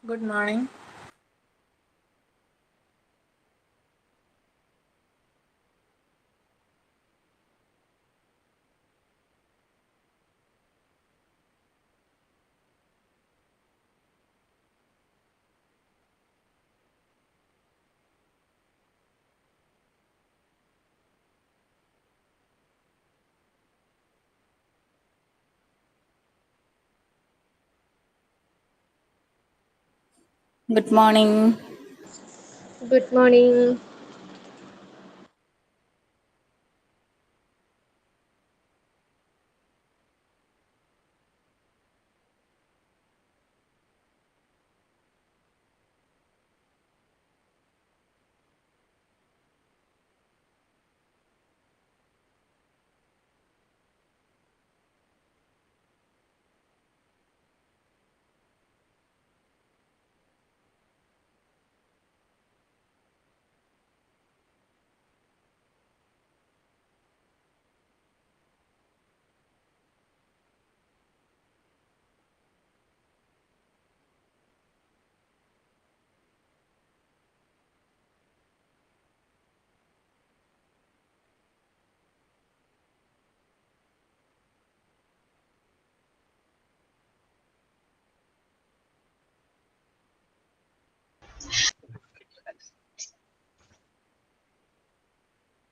Good morning. Good morning. Good morning.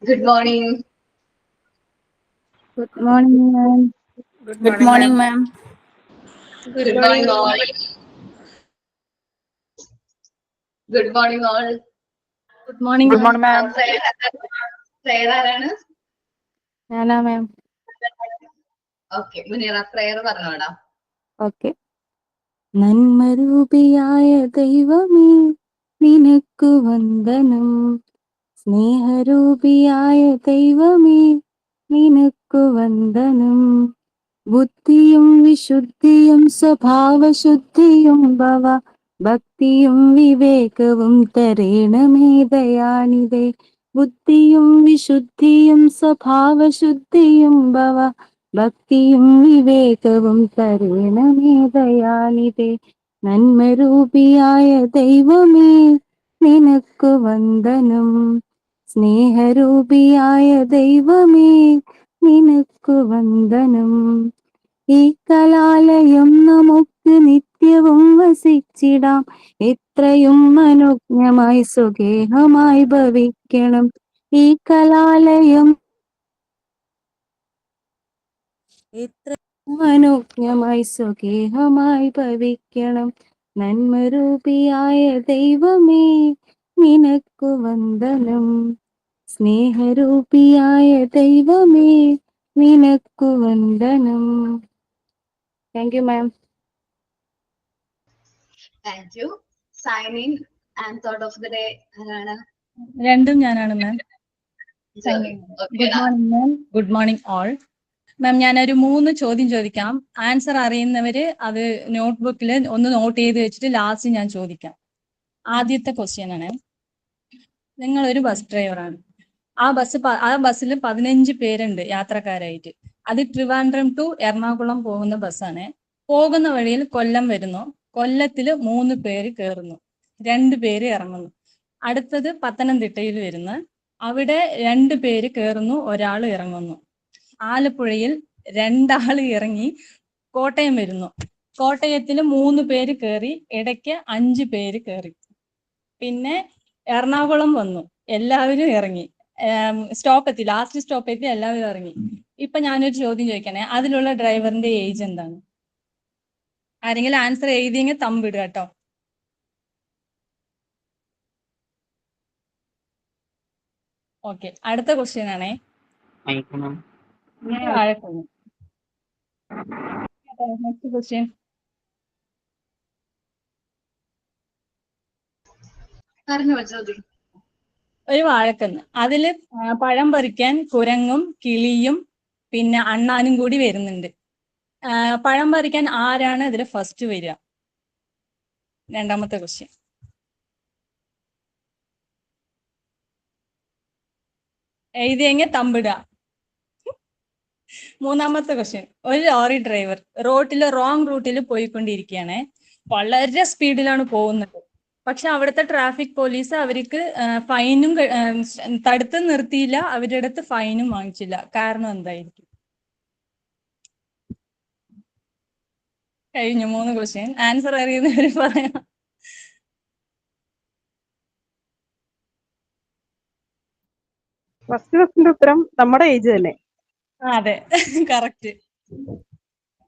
Good morning. Good morning, ma'am. Good morning, ma'am. Good Good morning, morning. all. Good morning, all. Good morning, Good ma'am. morning, ma'am. Prayer ആരാണ്? ഞാനാ ma'am. Okay, Munira prayer പറഞ്ഞോടാ. Okay. നന്മരൂപിയായ ദൈവമേ നിനക്കു വന്ദനം. സ്നേഹരൂപിയായ ദൈവമേ നിനക്കു വന്ദനം. ബുദ്ധിയും വിശുദ്ധിയും സ്വഭാവശുദ്ധിയും ഭവ ഭക്തിയും വിവേകവും തരേണമേ ദയാനിതേ. ബുദ്ധിയും വിശുദ്ധിയും സ്വഭാവശുദ്ധിയും ഭവ ഭക്തിയും വിവേകവും തരേണമേ ദയാനിതേ. നന്മരൂപിയായ ദൈവമേ നിനക്കു വന്ദനം. സ്നേഹരൂപിയായ ദൈവമേ നിനക്കു വന്ദനം. ഈ കലാലയം നമുക്ക് നിത്യവും വസിച്ചിടാം. എത്രയും മനോജ്ഞമായി സുഗേഹമായി ഭവിക്കണം. ഈ കലാലയം എത്രയും മനോജ്ഞമായി സുഗേഹമായി ഭവിക്കണം. നന്മരൂപിയായ ദൈവമേ നിനക്കു വന്ദനം. സ്നേഹരൂപിയായ ദൈവമേ നിനക്കു വന്ദനം. Thank you ma'am. Thank you. Signing and thought of the day ആരാണ്? രണ്ടും ഞാനാണ് മാം. ജോലി. Good morning ma'am. Good morning all. Ma'am, ഞാനൊരു 3 ചോദ്യം ചോദിക്കാം. ആൻസർ അറിയുന്നവര് അത് നോട്ട്ബുക്കിൽ ഒന്ന് നോട്ട് ചെയ്ത് വെച്ചിട്ട് ലാസ്റ്റ് ഞാൻ ചോദിക്കാം. ആദ്യത്തെ ക്വസ്റ്റ്യൻ ആണ്, നിങ്ങളൊരു ബസ് ഡ്രൈവറാണ്. ആ ബസ്സിൽ 15 പേരുണ്ട് യാത്രക്കാരായിട്ട്. അത് ട്രിവാൻഡ്രം ടു എറണാകുളം പോകുന്ന ബസ്സാണ്. പോകുന്ന വഴിയിൽ കൊല്ലം വരുന്നു. കൊല്ലത്തിൽ 3 പേര് കയറുന്നു, 2 പേര് ഇറങ്ങുന്നു. അടുത്തത് പത്തനംതിട്ടയിൽ വരുന്നു. അവിടെ 2 പേര് കയറുന്നു, ഒരാൾ ഇറങ്ങുന്നു. ആലപ്പുഴയിൽ 2 ആള് ഇറങ്ങി കോട്ടയം വരുന്നു. കോട്ടയത്തിൽ 3 പേര് കയറി, ഇടയ്ക്ക് 5 പേര് കയറി. പിന്നെ എറണാകുളം വന്നു, എല്ലാവരും ഇറങ്ങി. സ്റ്റോപ്പ് എത്തി, ലാസ്റ്റ് സ്റ്റോപ്പ് എത്തി, എല്ലാവരും ഇറങ്ങി. ഇപ്പൊ ഞാനൊരു ചോദ്യം ചോദിക്കണേ, അതിലുള്ള ഡ്രൈവറിന്റെ ഏജ് എന്താണ്? ആരെങ്കിലും ആൻസർ എഴുതിയെങ്കിൽ തമ്പിടുക കേട്ടോ. ഓക്കെ, അടുത്ത ക്വസ്റ്റ്യൻ ആണേ. Next question. പറഞ്ഞോ ജോലി. ഒരു വാഴക്കന്ന്, അതില് പഴം പറിക്കാൻ കുരങ്ങും കിളിയും പിന്നെ അണ്ണാനും കൂടി വരുന്നുണ്ട്. പഴം പറിക്കാൻ ആരാണ് അതിൽ ഫസ്റ്റ് വരിക? രണ്ടാമത്തെ ക്വസ്റ്റ്യൻ. എഴുതിയെങ്കിൽ തമ്പിടുക. മൂന്നാമത്തെ ക്വസ്റ്റ്യൻ, ഒരു ലോറി ഡ്രൈവർ റോട്ടിൽ റോങ് റൂട്ടിൽ പോയിക്കൊണ്ടിരിക്കുകയാണ്. വളരെ സ്പീഡിലാണ് പോകുന്നത്. പക്ഷെ അവിടുത്തെ ട്രാഫിക് പോലീസ് അവർക്ക് ഫൈനും തടുത്ത് നിർത്തിയില്ല, അവരുടെ അടുത്ത് ഫൈനും വാങ്ങിച്ചില്ല. കാരണം എന്തായിരിക്കും? കഴിഞ്ഞു 3 ക്വസ്റ്റ്യൻ. ആൻസർ അറിയുന്നവര് പറയാം. ഫസ്റ്റ് ക്വസ്റ്റിന്റെ ഉത്തരം നമ്മുടെ ഏജ് തന്നെ. അതെ, കറക്റ്റ്.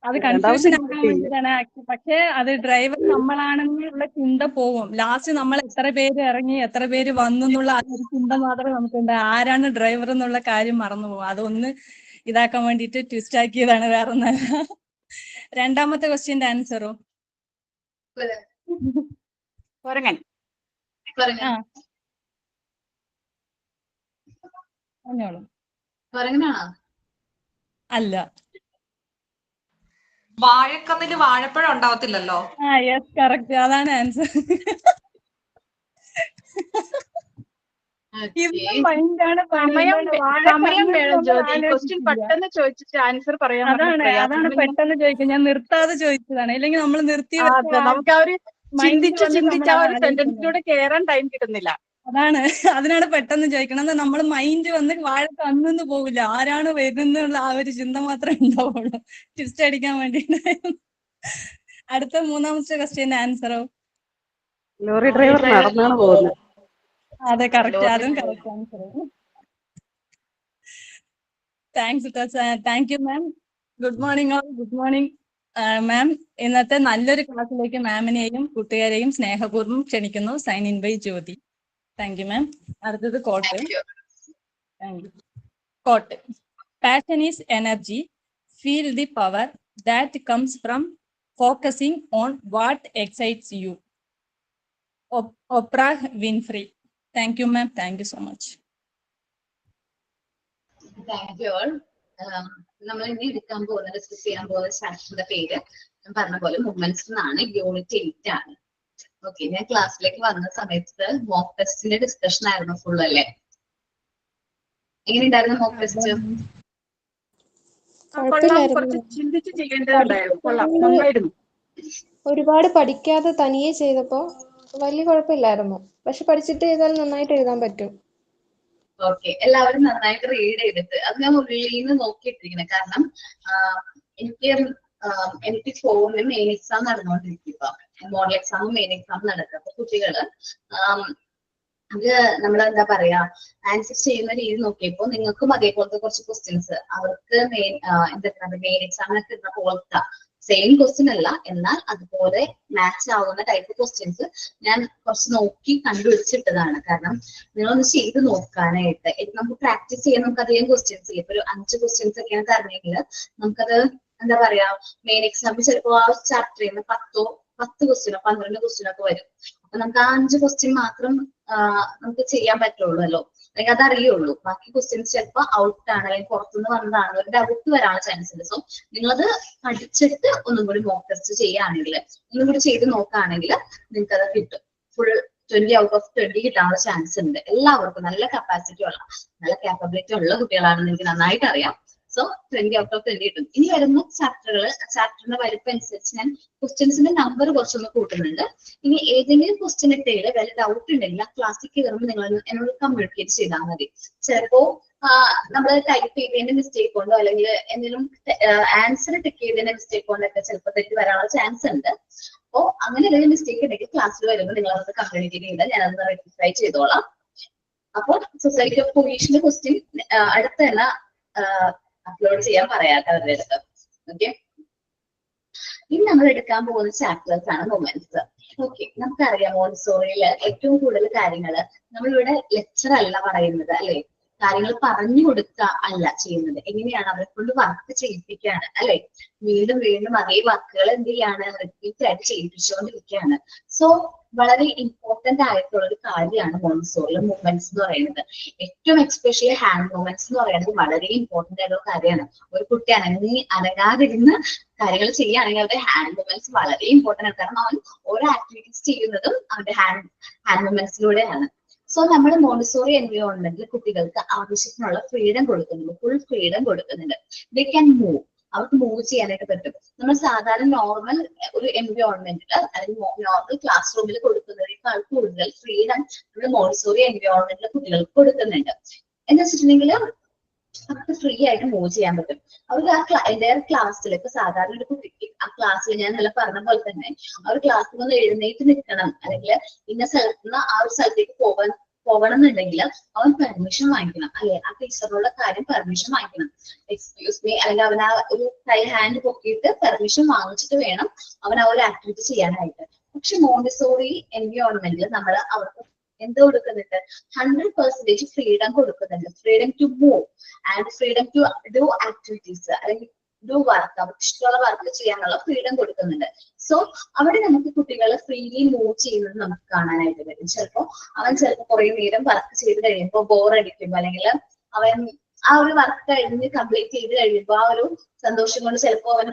അത് കൺഫ്യൂഷൻ ആക്കാൻ വേണ്ടിയിട്ടാണ്. പക്ഷെ അത് ഡ്രൈവർ നമ്മളാണെന്നുള്ള ചിന്ത പോവും. ലാസ്റ്റ് നമ്മൾ എത്ര പേര് ഇറങ്ങി എത്ര പേര് വന്നു എന്നുള്ള ആ ഒരു ചിന്ത മാത്രമേ നമുക്കുണ്ട്. ആരാണ് ഡ്രൈവർ എന്നുള്ള കാര്യം മറന്നു പോകും. അതൊന്ന് ഇതാക്കാൻ വേണ്ടിയിട്ട് ട്വിസ്റ്റ് ആക്കിയതാണ്, വേറെ ഒന്നല്ല. രണ്ടാമത്തെ ക്വസ്റ്റ്യന്റെ ആൻസറോ? കുരങ്ങൻ. ആ പറഞ്ഞോളൂ. കുരങ്ങനാണോ? അല്ല. വാഴക്കന്നില് വാഴപ്പഴം ഉണ്ടാവത്തില്ലല്ലോ. ആ യെസ്, കറക്റ്റ്. അതാണ് ആൻസർ. പെട്ടെന്ന് ചോദിച്ചിട്ട് ആൻസർ പറയാൻ അതാണ് പെട്ടെന്ന് ചോദിക്കുന്നത്. ഞാൻ നിർത്താതെ ചോദിച്ചതാണ്. ഇല്ലെങ്കിൽ നമ്മൾ നിർത്തി നമുക്ക് ആ ഒരു ചിന്തിച്ച് ആ ഒരു സെന്റൻസിലൂടെ കേറാൻ ടൈം കിട്ടുന്നില്ല. അതാണ്, അതിനാണ് പെട്ടെന്ന് ചോദിക്കണം. നമ്മൾ മൈൻഡ് വന്ന് വാഴ കന്നു പോകില്ല. ആരാണ് വരുന്നുള്ള ആ ഒരു ചിന്ത മാത്രമേ ഉണ്ടാവുള്ളൂ. ട്വിസ്റ്റ് അടിക്കാൻ വേണ്ടിട്ട്. അടുത്ത മൂന്നാമത്തെ ക്വസ്റ്റ്യന്റെ ആൻസറോ? ലോറി ഡ്രൈവർ നടന്നാണ് പോകുന്നത്. അതെ, കറക്റ്റ്. അതും correct answer. Thank you ma'am. Good morning all. Good morning ma'am. ഇന്നത്തെ നല്ലൊരു ക്ലാസ്സിലേക്ക് മാമിനെയും കൂട്ടുകാരെയും സ്നേഹപൂർവ്വം ക്ഷണിക്കുന്നു. Sign in by Jyothi. Thank you ma'am. അടുത്തത് quote. Quote. Passion is energy. Feel the power that comes from focusing on what excites you. Oprah Winfrey. Thank you, ma'am. Thank you so much. Thank you all. നമ്മൾ ഇനി എടുക്കാൻ പോകുന്ന discuss ചെയ്യാൻ പോകുന്ന ചാപ്റ്ററിന്റെ പേര് ഞാൻ പറഞ്ഞ പോലെ മൂവ്മെന്റ്സ് എന്നാണ്. യൂണിറ്റ് 8 ആണ്. ഓക്കെ, ഞാൻ ക്ലാസ്സിലേക്ക് വന്ന സമയത്ത് മോക്ക് ടെസ്റ്റിന്റെ ഡിസ്കഷൻ ആയിരുന്നു ഫുൾ അല്ലേ? എങ്ങനെ ഉണ്ടായിരുന്നു മോക്ക് ടെസ്റ്റ്? ചിന്തിച്ച് ചെയ്യേണ്ടതുണ്ടായിരുന്നു. ഒരുപാട് പഠിക്കാതെ തനിയെ ചെയ്തപ്പോ വലിയ കുഴപ്പമില്ലായിരുന്നു. പക്ഷെ പഠിച്ചിട്ട് ചെയ്താൽ നന്നായിട്ട് എഴുതാൻ പറ്റും. ഓക്കെ, എല്ലാവരും നന്നായിട്ട് റീഡ് ചെയ്തിട്ട് അത് ഞാൻ ഉള്ളിൽ നിന്ന് നോക്കിയിട്ടിരിക്കുന്നത്. കാരണം എനിക്ക് ഫോണിൽ മെയിൻ എക്സാം നടന്നുകൊണ്ടിരിക്കും. ഇപ്പൊ മോഡൽ എക്സാമും മെയിൻ എക്സാമും നടക്കുക. അപ്പൊ കുട്ടികള് അത് നമ്മളെന്താ പറയാ ആൻസർ ചെയ്യുന്ന രീതി നോക്കിയപ്പോ നിങ്ങൾക്കും അതേപോലത്തെ കുറച്ച് ക്വസ്റ്റ്യൻസ് അവർക്ക് മെയിൻ എക്സാമിനൊക്കെ ഇരുന്ന പോലത്തെ സെയിം ക്വസ്റ്റ്യൻ അല്ല, എന്നാൽ അതുപോലെ മാച്ച് ആവുന്ന ടൈപ്പ് ക്വസ്റ്റ്യൻസ് ഞാൻ കുറച്ച് നോക്കി കണ്ടുപിടിച്ചിട്ടതാണ്. കാരണം നിങ്ങളൊന്ന് ചെയ്ത് നോക്കാനായിട്ട് നമുക്ക് പ്രാക്ടീസ് ചെയ്യാൻ നമുക്ക് അധികം ക്വസ്റ്റ്യൻസ് ചെയ്യും. ഇപ്പൊ ഒരു 5 ക്വസ്റ്റ്യൻസ് ഒക്കെയാണ് തരണമെങ്കിൽ നമുക്കത് എന്താ പറയാ മെയിൻ എക്സാമിൽ ചിലപ്പോൾ ആ ചാപ്റ്ററിൽ നിന്ന് 10 ക്വസ്റ്റ്യനോ 12 ക്വസ്റ്റ്യനോ ഒക്കെ വരും. അപ്പൊ നമുക്ക് ആ 5 ക്വസ്റ്റ്യൻ മാത്രം നമുക്ക് ചെയ്യാൻ പറ്റുള്ളൂ അല്ലോ, അല്ലെങ്കിൽ അതറിയുള്ളൂ. ബാക്കി ക്വസ്റ്റ്യൻസ് ചിലപ്പോൾ ഔട്ടാണ് അല്ലെങ്കിൽ പുറത്തുനിന്ന് വന്നതാണ്, ഒരു ഡൗട്ട് വരാനുള്ള ചാൻസ് ഉണ്ട്. സോ നിങ്ങളത് പഠിച്ചിട്ട് ഒന്നും കൂടി മോക്ക് ടെസ്റ്റ് ചെയ്യുകയാണെങ്കിൽ ഒന്നും കൂടി ചെയ്ത് നോക്കുകയാണെങ്കിൽ നിങ്ങൾക്ക് അത് കിട്ടും. ഫുൾ 20 ഔട്ട് ഓഫ് 20 കിട്ടാനുള്ള ചാൻസ് ഉണ്ട്. എല്ലാവർക്കും നല്ല കപ്പാസിറ്റി ഉള്ള നല്ല കാപ്പബിലിറ്റി ഉള്ള കുട്ടികളാണെന്ന് എനിക്ക് നന്നായിട്ട് അറിയാം. സോ 20 ഔട്ട് ഓഫ് 20 കിട്ടും. ഇനി വരുന്ന ചാപ്റ്ററിന്റെ വലിപ്പം അനുസരിച്ച് ഞാൻ ക്വസ്റ്റ്യൻസിന്റെ നമ്പർ കുറച്ചൊന്ന് കൂട്ടുന്നുണ്ട്. ഇനി ഏതെങ്കിലും ക്വസ്റ്റ്യൻ ഇട്ടയിൽ വല്ല ഡൗട്ട് ഉണ്ടെങ്കിൽ ആ ക്ലാസ്സിൽ കയറുമ്പോൾ നിങ്ങൾ എന്നോട് കമ്മ്യൂണിക്കേറ്റ് ചെയ്താൽ മതി. ചിലപ്പോ നമ്മൾ ടൈപ്പ് ചെയ്തതിന്റെ മിസ്റ്റേക്ക് കൊണ്ടോ അല്ലെങ്കിൽ എന്തെങ്കിലും ആൻസർ ടിക്ക് ചെയ്തതിന്റെ മിസ്റ്റേക്ക് കൊണ്ടൊക്കെ ചിലപ്പോൾ തെറ്റി വരാനുള്ള ചാൻസ് ഉണ്ട്. അപ്പോ അങ്ങനെ എന്തെങ്കിലും മിസ്റ്റേക്ക് ഉണ്ടെങ്കിൽ ക്ലാസ്സിൽ വരുമ്പോൾ നിങ്ങൾ അത് കമ്മ്യൂണിക്കേറ്റ് ചെയ്താൽ ഞാനത് റെക്ടിഫൈ ചെയ്തോളാം. അപ്പോൾ സൊസൈറ്റി ഓഫ് പൊല്യൂഷന്റെ ക്വസ്റ്റ്യൻ അടുത്ത തന്നെ അപ്ലോഡ് ചെയ്യാൻ പറയാട്ടെ അവരുടെ അടുത്ത്. ഓക്കെ, ഇനി നമ്മൾ എടുക്കാൻ പോകുന്ന ചാപ്റ്റേഴ്സ് ആണ് മൊമെന്റ്സ്. ഓക്കെ, നമുക്കറിയാം മോണ്ടിസോറിയില് ഏറ്റവും കൂടുതൽ കാര്യങ്ങള് നമ്മളിവിടെ ലെക്ചർ അല്ല പറയുന്നത് അല്ലെ, കാര്യങ്ങൾ പറഞ്ഞു കൊടുക്കുക അല്ല ചെയ്യുന്നത്. എങ്ങനെയാണ് അവരെ കൊണ്ട് വർക്ക് ചെയ്യിപ്പിക്കുകയാണ് അല്ലെ. വീണ്ടും വീണ്ടും അതേ വർക്കുകൾ എന്ത് ചെയ്യാണ് റിപ്പീറ്റ് ആയിട്ട് ചെയ്യിപ്പിച്ചുകൊണ്ടിരിക്കുകയാണ്. സോ വളരെ ഇമ്പോർട്ടന്റ് ആയിട്ടുള്ള ഒരു കാര്യമാണ് മോണ്ടിസോറിയിലെ മൂവ്മെന്റ്സ് എന്ന് പറയുന്നത്. ഏറ്റവും എക്സ്പെഷ്യലി ഹാൻഡ് മൂവ്മെന്റ്സ് എന്ന് പറയുന്നത് വളരെ ഇമ്പോർട്ടന്റ് ആയിട്ടുള്ള കാര്യമാണ്. ഒരു കുട്ടി അനങ്ങാതിരുന്ന് കാര്യങ്ങൾ ചെയ്യുകയാണെങ്കിൽ അവരുടെ ഹാൻഡ് മൂവ്മെന്റ്സ് വളരെ ഇമ്പോർട്ടന്റ് ആണ്. കാരണം അവൻ ഓരോ ആക്ടിവിറ്റീസ് ചെയ്യുന്നതും അവന്റെ ഹാൻഡ് മൂവ്മെന്റ്സിലൂടെയാണ്. സോ നമ്മുടെ മോണ്ടിസോറി എൻവയോൺമെന്റിൽ കുട്ടികൾക്ക് ആവശ്യത്തിനുള്ള ഫ്രീഡം കൊടുക്കുന്നുണ്ട്, ഫുൾ ഫ്രീഡം കൊടുക്കുന്നുണ്ട്. They can move. അവർക്ക് മൂവ് ചെയ്യാനായിട്ട് പറ്റും. നമ്മൾ സാധാരണ നോർമൽ ഒരു എൻവയോൺമെന്റിൽ അല്ലെങ്കിൽ നോർമൽ ക്ലാസ് റൂമിൽ കൊടുക്കുന്നതിനേക്കാൾ കൂടുതൽ ഫ്രീഡം നമ്മുടെ മോണ്ടിസോറി എൻവയോൺമെന്റിൽ കുട്ടികൾക്ക് കൊടുക്കുന്നുണ്ട്. എന്ന് വെച്ചിട്ടുണ്ടെങ്കിൽ അവർക്ക് ഫ്രീ ആയിട്ട് മൂവ് ചെയ്യാൻ പറ്റും. അവർക്ക് ആ ക്ലാസ്സിൽ ഇപ്പൊ സാധാരണ ഒരു കുട്ടിക്ക് ആ ക്ലാസ്സിൽ ഞാൻ നല്ല പറഞ്ഞ പോലെ തന്നെ ആ ഒരു ക്ലാസ്സിൽ ഒന്ന് എഴുന്നേറ്റ് നിൽക്കണം അല്ലെങ്കിൽ ഇന്ന സ്ഥലത്ത് നിന്ന് ആ ഒരു സ്ഥലത്തേക്ക് പോകണം എന്നുണ്ടെങ്കിൽ അവൻ പെർമിഷൻ വാങ്ങിക്കണം, അല്ലെ? ആ ടീച്ചറിനുള്ള കാര്യം പെർമിഷൻ വാങ്ങിക്കണം. എക്സ്ക്യൂസ് മീ, അല്ലെങ്കിൽ അവൻ ആ ഒരു കൈ ഹാൻഡ് പൊക്കിയിട്ട് പെർമിഷൻ വാങ്ങിച്ചിട്ട് വേണം അവൻ ആ ഒരു ആക്ടിവിറ്റി ചെയ്യാനായിട്ട്. പക്ഷെ മോണ്ടിസോറി എൻവയോൺമെന്റിൽ നമ്മൾ അവർക്ക് എന്ത് കൊടുക്കുന്നുണ്ട്? 100% ഫ്രീഡം കൊടുക്കുന്നുണ്ട്. Freedom to move and freedom to do activities അല്ലെങ്കിൽ ഡു വർക്ക്, അവർക്ക് ഇഷ്ടമുള്ള വർക്ക് ചെയ്യാനുള്ള ഫ്രീഡം കൊടുക്കുന്നുണ്ട്. സോ അവിടെ നമുക്ക് കുട്ടികൾ ഫ്രീലി മൂവ് ചെയ്യുന്നത് നമുക്ക് കാണാനായിട്ട് വരും. അവൻ ചിലപ്പോൾ കുറെ നേരം വർക്ക് ചെയ്ത് കഴിയുമ്പോൾ ബോറടിക്കും, അല്ലെങ്കിൽ അവൻ ആ ഒരു വർക്ക് കഴിഞ്ഞ് കംപ്ലീറ്റ് ചെയ്ത് കഴിയുമ്പോൾ ആ ഒരു സന്തോഷം കൊണ്ട് ചിലപ്പോൾ അവൻ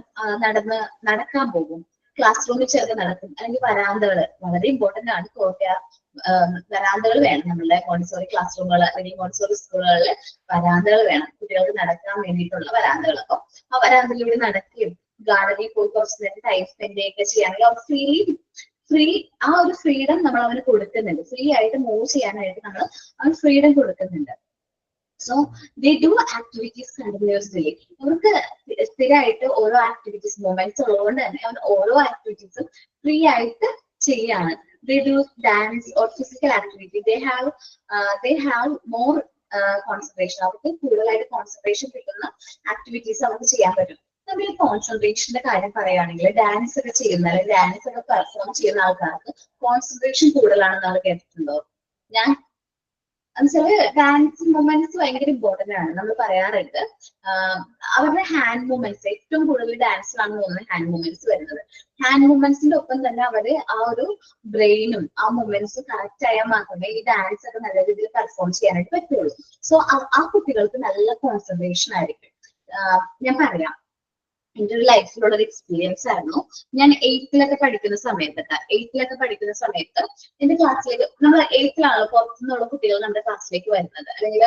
നടക്കാൻ പോകും. ക്ലാസ് റൂമിൽ ചിലപ്പോൾ നടക്കും. അല്ലെങ്കിൽ വരാന്തകൾ വളരെ ഇമ്പോർട്ടന്റ് ആണ്. വരാന്തകൾ വേണം നമ്മളുടെ മോണ്ടിസോറി ക്ലാസ് റൂമുകൾ അല്ലെങ്കിൽ മോണ്ടിസോറി സ്കൂളുകളിൽ വരാന്തകൾ വേണം, കുട്ടികൾക്ക് നടക്കാൻ വേണ്ടിയിട്ടുള്ള വരാന്തകൾ. അപ്പൊ ആ വരാന്തയിലൂടെ നടക്കുകയും ഗാർഡനിൽ പോയി കുറച്ച് നേരം ടൈം സ്പെൻഡ് ചെയ്യുകയൊക്കെ ചെയ്യുകയാണെങ്കിൽ അവർ ആ ഒരു ഫ്രീഡം നമ്മൾ അവന് കൊടുക്കുന്നുണ്ട്. ഫ്രീ ആയിട്ട് മൂവ് ചെയ്യാനായിട്ട് നമ്മൾ അവന് ഫ്രീഡം കൊടുക്കുന്നുണ്ട്. So they do activities continuously. അവർക്ക് സ്ഥിരമായിട്ട് ഓരോ ആക്ടിവിറ്റീസ് മൊമെന്റ്സ് ഉള്ളതുകൊണ്ട് തന്നെ അവൻ ഓരോ ആക്ടിവിറ്റീസും ഫ്രീ ആയിട്ട് ചെയ്യാണ്. They do dance or physical activity. They have more concentration. അവർക്ക് കൂടുതലായിട്ട് കോൺസെൻട്രേഷൻ കിട്ടുന്ന ആക്ടിവിറ്റീസ് അവർക്ക് ചെയ്യാൻ പറ്റും. നമ്മൾ കോൺസെൻട്രേഷന്റെ കാര്യം പറയുകയാണെങ്കിൽ ഡാൻസ് ഒക്കെ ചെയ്യുന്ന അല്ലെങ്കിൽ ഡാൻസ് ഒക്കെ പെർഫോം ചെയ്യുന്ന ആൾക്കാർക്ക് കോൺസെൻട്രേഷൻ കൂടുതലാണെന്ന് നമ്മൾ കേട്ടിട്ടുണ്ടോ? എന്നുവെച്ചാല് ഡാൻസ് മൂവ്മെന്റ്സ് ഭയങ്കര ഇമ്പോർട്ടന്റ് ആണ്. നമ്മൾ പറയാറുണ്ട് അവരുടെ ഹാൻഡ് മൂവ്മെന്റ്സ് ഏറ്റവും കൂടുതൽ ഡാൻസിലാണ് തോന്നുന്നത് ഹാൻഡ് മൂവ്മെന്റ്സ് വരുന്നത്. ഹാൻഡ് മൂവ്മെന്റ്സിന്റെ ഒപ്പം തന്നെ അവര് ആ ഒരു ബ്രെയിനും ആ മൂവ്മെന്റ്സും കറക്റ്റ് ആയാൽ മാത്രമേ ഈ ഡാൻസ് ഒക്കെ നല്ല രീതിയിൽ പെർഫോം ചെയ്യാനായിട്ട് പറ്റുള്ളൂ. സോ ആ കുട്ടികൾക്ക് നല്ല കോൺസെൻട്രേഷൻ ആയിരിക്കും. ഞാൻ പറയാം, എന്റെ ഒരു ലൈഫിലുള്ള ഒരു എക്സ്പീരിയൻസ് ആയിരുന്നു. ഞാൻ എയ്ത്തിലൊക്കെ പഠിക്കുന്ന സമയത്ത് എന്റെ ക്ലാസ്സിലേക്ക് നമ്മൾ എയ്ത്തിലാണ് പുറത്തുനിന്നുള്ള കുട്ടികൾ നമ്മുടെ ക്ലാസ്സിലേക്ക് വരുന്നത്, അല്ലെങ്കിൽ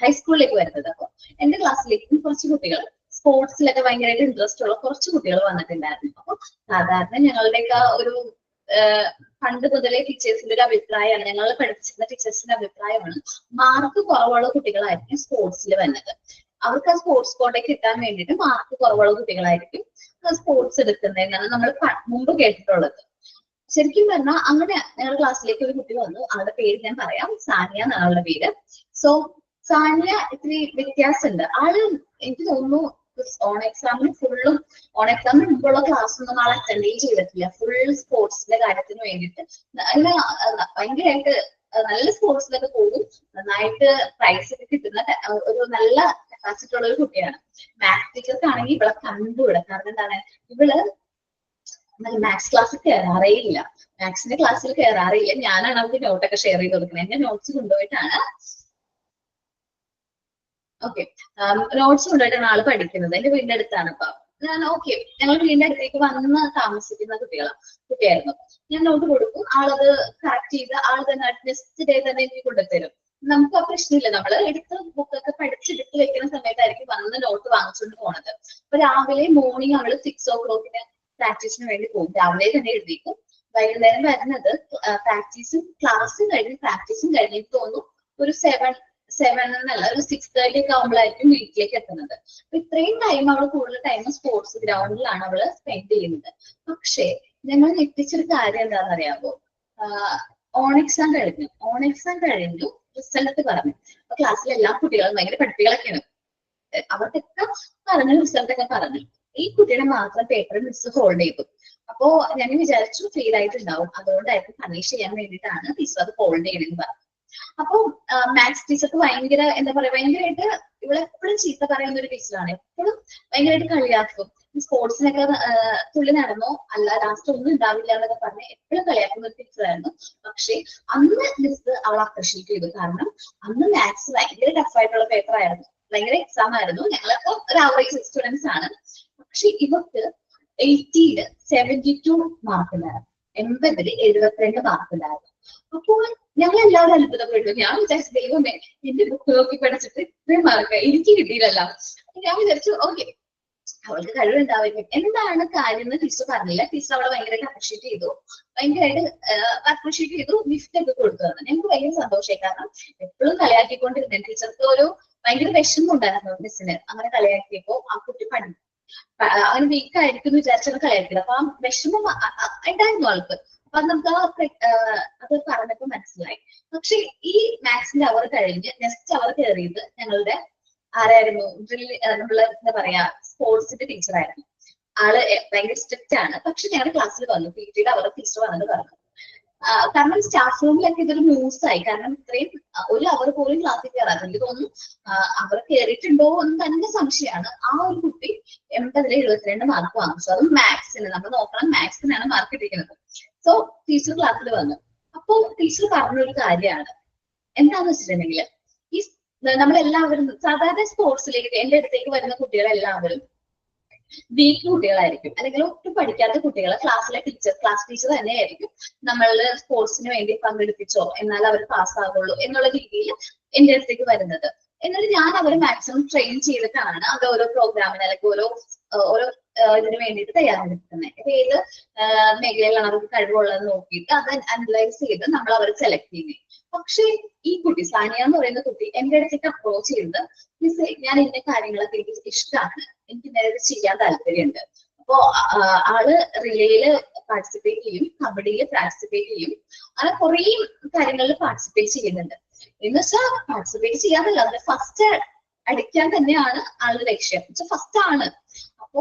ഹൈസ്കൂളിലേക്ക് വരുന്നത്. അപ്പൊ എന്റെ ക്ലാസ്സിലേക്ക് കുറച്ച് കുട്ടികൾ സ്പോർട്സിലൊക്കെ ഭയങ്കരമായിട്ട് ഇൻട്രസ്റ്റ് ഉള്ള കുറച്ച് കുട്ടികൾ വന്നിട്ടുണ്ടായിരുന്നു. അപ്പൊ സാധാരണ ഞങ്ങളുടെയൊക്കെ ഒരു പണ്ട് മുതലേ ടീച്ചേഴ്സിന്റെ ഒരു അഭിപ്രായമാണ്, ഞങ്ങൾ പഠിപ്പിച്ചിരുന്ന ടീച്ചേഴ്സിന്റെ അഭിപ്രായമാണ് മാർക്ക് കുറവുള്ള കുട്ടികളായിരിക്കും സ്പോർട്സിൽ വരുന്നത്. അവർക്ക് ആ സ്പോർട്സ് കോട്ട കിട്ടാൻ വേണ്ടിയിട്ട് മാർക്ക് കുറവുള്ള കുട്ടികളായിരിക്കും സ്പോർട്സ് എടുക്കുന്നതെന്നാണ് നമ്മൾ മുമ്പ് കേട്ടിട്ടുള്ളത്. ശരിക്കും പറഞ്ഞാൽ അങ്ങനെ ഞങ്ങളുടെ ക്ലാസ്സിലേക്ക് ഒരു കുട്ടി വന്നു. അവളുടെ പേര് ഞാൻ പറയാം, സാനിയ എന്നാണ് അവളുടെ പേര്. സോ സാനിയ ഇത്തിരി വ്യത്യാസമുണ്ട്. ആള് എനിക്ക് തോന്നുന്നു ഓൺ എക്സാമിന് മുമ്പുള്ള ക്ലാസ് ഒന്നും ആൾ അറ്റൻഡ് ചെയ്തിട്ടില്ല. ഫുൾ സ്പോർട്സിന്റെ കാര്യത്തിന് വേണ്ടിയിട്ട് ഭയങ്കരമായിട്ട് നല്ല സ്പോർട്സിലൊക്കെ പോകും, നന്നായിട്ട് പ്രൈസ് ഒക്കെ കിട്ടുന്ന ഒരു നല്ല കപ്പാസിറ്റി ഉള്ള ഒരു കുട്ടിയാണ്. മാത്സ് ടീച്ചർക്കാണെങ്കിൽ ഇവളെ കണ്ടുകൂടാ. കാരണം എന്താണ്, ഇവള് മാത്സ് ക്ലാസ്സിൽ കയറാറേ ഇല്ല, മാത്സിന്റെ ക്ലാസ്സിൽ കയറാറേ ഇല്ല. ഞാനാണ് അവർക്ക് നോട്ടൊക്കെ ഷെയർ ചെയ്ത് കൊടുക്കുന്നത്. എന്റെ നോട്ട്സ് കൊണ്ടുപോയിട്ടാണ് നോട്ട്സ് കൊണ്ടുപോയിട്ടാണ് ആള് പഠിക്കുന്നത്. എന്റെ വീടിന്റെ അടുത്താണ്. അപ്പൊ ഞങ്ങൾ വീടിന്റെ അടുത്തേക്ക് വന്ന് താമസിക്കുന്ന കുട്ടിയായിരുന്നു. ഞാൻ നോട്ട് കൊടുക്കും, ആളത് കറക്റ്റ് ചെയ്ത് ആൾ തന്നെ നെക്സ്റ്റ് ഡേ തന്നെ എനിക്ക് കൊണ്ടുതരും. നമുക്ക് ആ പ്രശ്നമില്ല. നമ്മൾ എടുത്ത് ബുക്കൊക്കെ പഠിച്ചെടുത്ത് വെക്കുന്ന സമയത്തായിരിക്കും വന്ന് നോട്ട് വാങ്ങിച്ചുകൊണ്ട് പോണത്. അപ്പൊ രാവിലെ മോർണിംഗ് അവള് 6 o'clock പ്രാക്ടീസിന് വേണ്ടി പോകും. രാവിലെ തന്നെ എഴുതിക്കും. വൈകുന്നേരം വരുന്നത് ക്ലാസ്സും കഴിഞ്ഞ് തോന്നുന്നു ഒരു 7 എന്നല്ല, ഒരു 6:30 ഒക്കെ ആകുമ്പോഴായിരിക്കും വീട്ടിലേക്ക് എത്തുന്നത്. അപ്പൊ ഇത്രയും ടൈം അവള് കൂടുതൽ ടൈം സ്പോർട്സ് ഗ്രൗണ്ടിലാണ് അവള് സ്പെൻഡ് ചെയ്യുന്നത്. പക്ഷേ ഞങ്ങൾ ഞെട്ടിച്ചൊരു കാര്യം എന്താണെന്ന് അറിയാമോ? ഓൺ എക്സാം കഴിഞ്ഞു റിസൾട്ട് പറഞ്ഞു. അപ്പൊ ക്ലാസ്സിലെ എല്ലാ കുട്ടികളും ഭയങ്കര പഠിപ്പികളൊക്കെയാണ്. അവർക്കൊക്കെ പറഞ്ഞു, റിസൾട്ട് ഒക്കെ പറഞ്ഞു. ഈ കുട്ടിയുടെ മാത്രം പേപ്പർ മിസ് ഹോൾഡ് ചെയ്തു. അപ്പോ ഞാൻ വിചാരിച്ചു ഫെയിൽ ആയിട്ടുണ്ടാവും, അതുകൊണ്ടായിരിക്കും പണിഷ് ചെയ്യാൻ വേണ്ടിയിട്ടാണ് ടീച്ചർ അത് ഹോൾഡ് ചെയ്യണമെന്ന് പറഞ്ഞു. അപ്പൊ മാത്സ് ടീച്ചർക്ക് ഭയങ്കരമായിട്ട് ഇവളെപ്പോഴും ചീത്ത പറയുന്ന ഒരു ടീച്ചറാണ്. എപ്പോഴും ഭയങ്കരമായിട്ട് കളിയാക്കും. സ്പോർട്സിനൊക്കെ തുള്ളി നടന്നോ അല്ല ലാസ്റ്റ് ഒന്നും ഉണ്ടാവില്ല എന്നൊക്കെ പറഞ്ഞ് എപ്പോഴും കളിയാക്കുന്ന ഒരു ടീച്ചറായിരുന്നു. പക്ഷെ അന്ന് മിസ് അവൾ അപ്രീഷിയേറ്റ് ചെയ്തു. കാരണം അന്ന് മാത്സ് ഭയങ്കര ടഫായിട്ടുള്ള പേപ്പർ ആയിരുന്നു, ഭയങ്കര എക്സാം ആയിരുന്നു. ഞങ്ങളൊക്കെ ഒരു ആവറേജ് സ്റ്റുഡൻസ് ആണ്. പക്ഷെ ഇവർക്ക് 72 മാർക്ക് ഉണ്ടായിരുന്നു, 80-ൽ 72 മാർക്ക് ഉണ്ടായിരുന്നു. അപ്പോൾ ഞങ്ങൾ എല്ലാവരും അത്ഭുതപ്പെട്ടു. ഞാൻ വിചാരിച്ചു ദൈവമേ എന്റെ ബുക്ക് നോക്കി പഠിച്ചിട്ട് ഇത്രയും മാർക്ക് എനിക്ക് കിട്ടിയില്ലല്ലോ. ഞാൻ വിചാരിച്ചു ഓക്കെ അവൾക്ക് കഴിവുണ്ടാവുമായിരിക്കും. എന്താണ് കാര്യം എന്ന് ടീച്ചർ പറഞ്ഞില്ല. ടീച്ചർ അവളെ ഭയങ്കരമായിട്ട് അപ്രീഷിയേറ്റ് ചെയ്തു, ഗിഫ്റ്റ് ഒക്കെ കൊടുത്തു തന്നെ. ഞങ്ങൾക്ക് ഭയങ്കര സന്തോഷമായി. കാരണം എപ്പോഴും കളിയാക്കിക്കൊണ്ടിരുന്നത് ടീച്ചർക്ക് ഒരു ഭയങ്കര വിഷമം ഉണ്ടായിരുന്നു മിസ്സിന്. അങ്ങനെ കളിയാക്കിയപ്പോ ആ കുട്ടി അവന് വീക്ക് ആയിരിക്കും എന്ന് വിചാരിച്ചത് കളിയാക്കിയത്. അപ്പൊ ആ വിഷമം ഉണ്ടായിരുന്നു ആൾക്ക്. അപ്പൊ നമുക്ക് അത് പറഞ്ഞപ്പോ മനസ്സിലായി. പക്ഷെ ഈ മാത്സിന്റെ അവർ കഴിഞ്ഞ് നെക്സ്റ്റ് അവർ കയറിയത് ഞങ്ങളുടെ ആരായിരുന്നു, നമ്മള് എന്താ പറയാ സ്പോർട്സിന്റെ ടീച്ചറായിരുന്നു. ആള് ഭയങ്കര സ്ട്രിക്റ്റ് ആണ്. പക്ഷെ ഞങ്ങളുടെ ക്ലാസ്സിൽ വന്നു PT-യുടെ അവരുടെ ടീച്ചർ വന്നത് പറഞ്ഞു. കാരണം സ്റ്റാഫ് റൂമിലൊക്കെ ഇതൊരു ന്യൂസായി. കാരണം ഇത്രയും ഒരു അവർ പോലും ക്ലാസ്സിൽ കയറാതെ എനിക്ക് തോന്നുന്നു അവർ കയറിയിട്ടുണ്ടോ എന്ന് തന്നെ സംശയമാണ്. ആ ഒരു കുട്ടി 80-72 മാർക്ക് വാങ്ങിച്ചു. അതും മാത്സിന്. നമ്മൾ നോക്കണം മാത്സിനാണ് മാർക്ക് ഇട്ടിരിക്കുന്നത്. സോ ടീച്ചർ ക്ലാസ്സിൽ വന്നു. അപ്പൊ ടീച്ചർ പറഞ്ഞൊരു കാര്യമാണ് എന്താന്ന് വെച്ചിട്ടുണ്ടെങ്കിൽ ഈ നമ്മളെല്ലാവരും സാധാരണ സ്പോർട്സിലേക്ക് എന്റെ അടുത്തേക്ക് വരുന്ന കുട്ടികളെല്ലാവരും വീക്ക് കുട്ടികളായിരിക്കും, അല്ലെങ്കിൽ ഒട്ടും പഠിക്കാത്ത കുട്ടികളെ ക്ലാസ് ടീച്ചർ തന്നെയായിരിക്കും നമ്മളില് സ്പോർട്സിന് വേണ്ടി പങ്കെടുപ്പിച്ചോ എന്നാൽ അവർ പാസ്സാകുള്ളൂ എന്നുള്ള രീതിയിൽ എന്റെ അടുത്തേക്ക് വരുന്നത്. എന്നിട്ട് ഞാൻ അവരെ മാക്സിമം ട്രെയിൻ ചെയ്തിട്ടാണ് അത് ഓരോ പ്രോഗ്രാമിന് അല്ലെങ്കിൽ ഓരോ ഇതിന് വേണ്ടിയിട്ട് തയ്യാറെടുക്കുന്നത്. ഇപ്പൊ ഏത് മേഖലയിലാണ് അവർക്ക് കഴിവുള്ളതെന്ന് നോക്കിയിട്ട് അത് അനലൈസ് ചെയ്ത് നമ്മൾ അവരെ സെലക്ട് ചെയ്യുന്നത്. പക്ഷെ ഈ കുട്ടി സാനിയ എന്ന് പറയുന്ന കുട്ടി എന്റെ അടുത്തേക്ക് അപ്രോച്ച് ചെയ്തത് മിസ്സേ ഞാൻ ഇന്ന കാര്യങ്ങളൊക്കെ എനിക്ക് ഇഷ്ടമാണ്, എനിക്ക് നേരെ ചെയ്യാൻ താല്പര്യമുണ്ട്. അപ്പോ ആള് റിലേയില് പാർട്ടിസിപ്പേറ്റ് ചെയ്യും, കബഡിയിൽ പാർട്ടിസിപ്പേറ്റ് ചെയ്യും, അങ്ങനെ കുറെ കാര്യങ്ങളിൽ പാർട്ടിസിപ്പേറ്റ് ചെയ്യുന്നുണ്ട്. എന്ന് വെച്ചാൽ പാർട്ടിസിപ്പേറ്റ് ചെയ്യാതല്ല, അതിന് ഫസ്റ്റ് അടിക്കാൻ തന്നെയാണ് ആളുടെ ലക്ഷ്യം. ഫസ്റ്റ് ആണ്. അപ്പൊ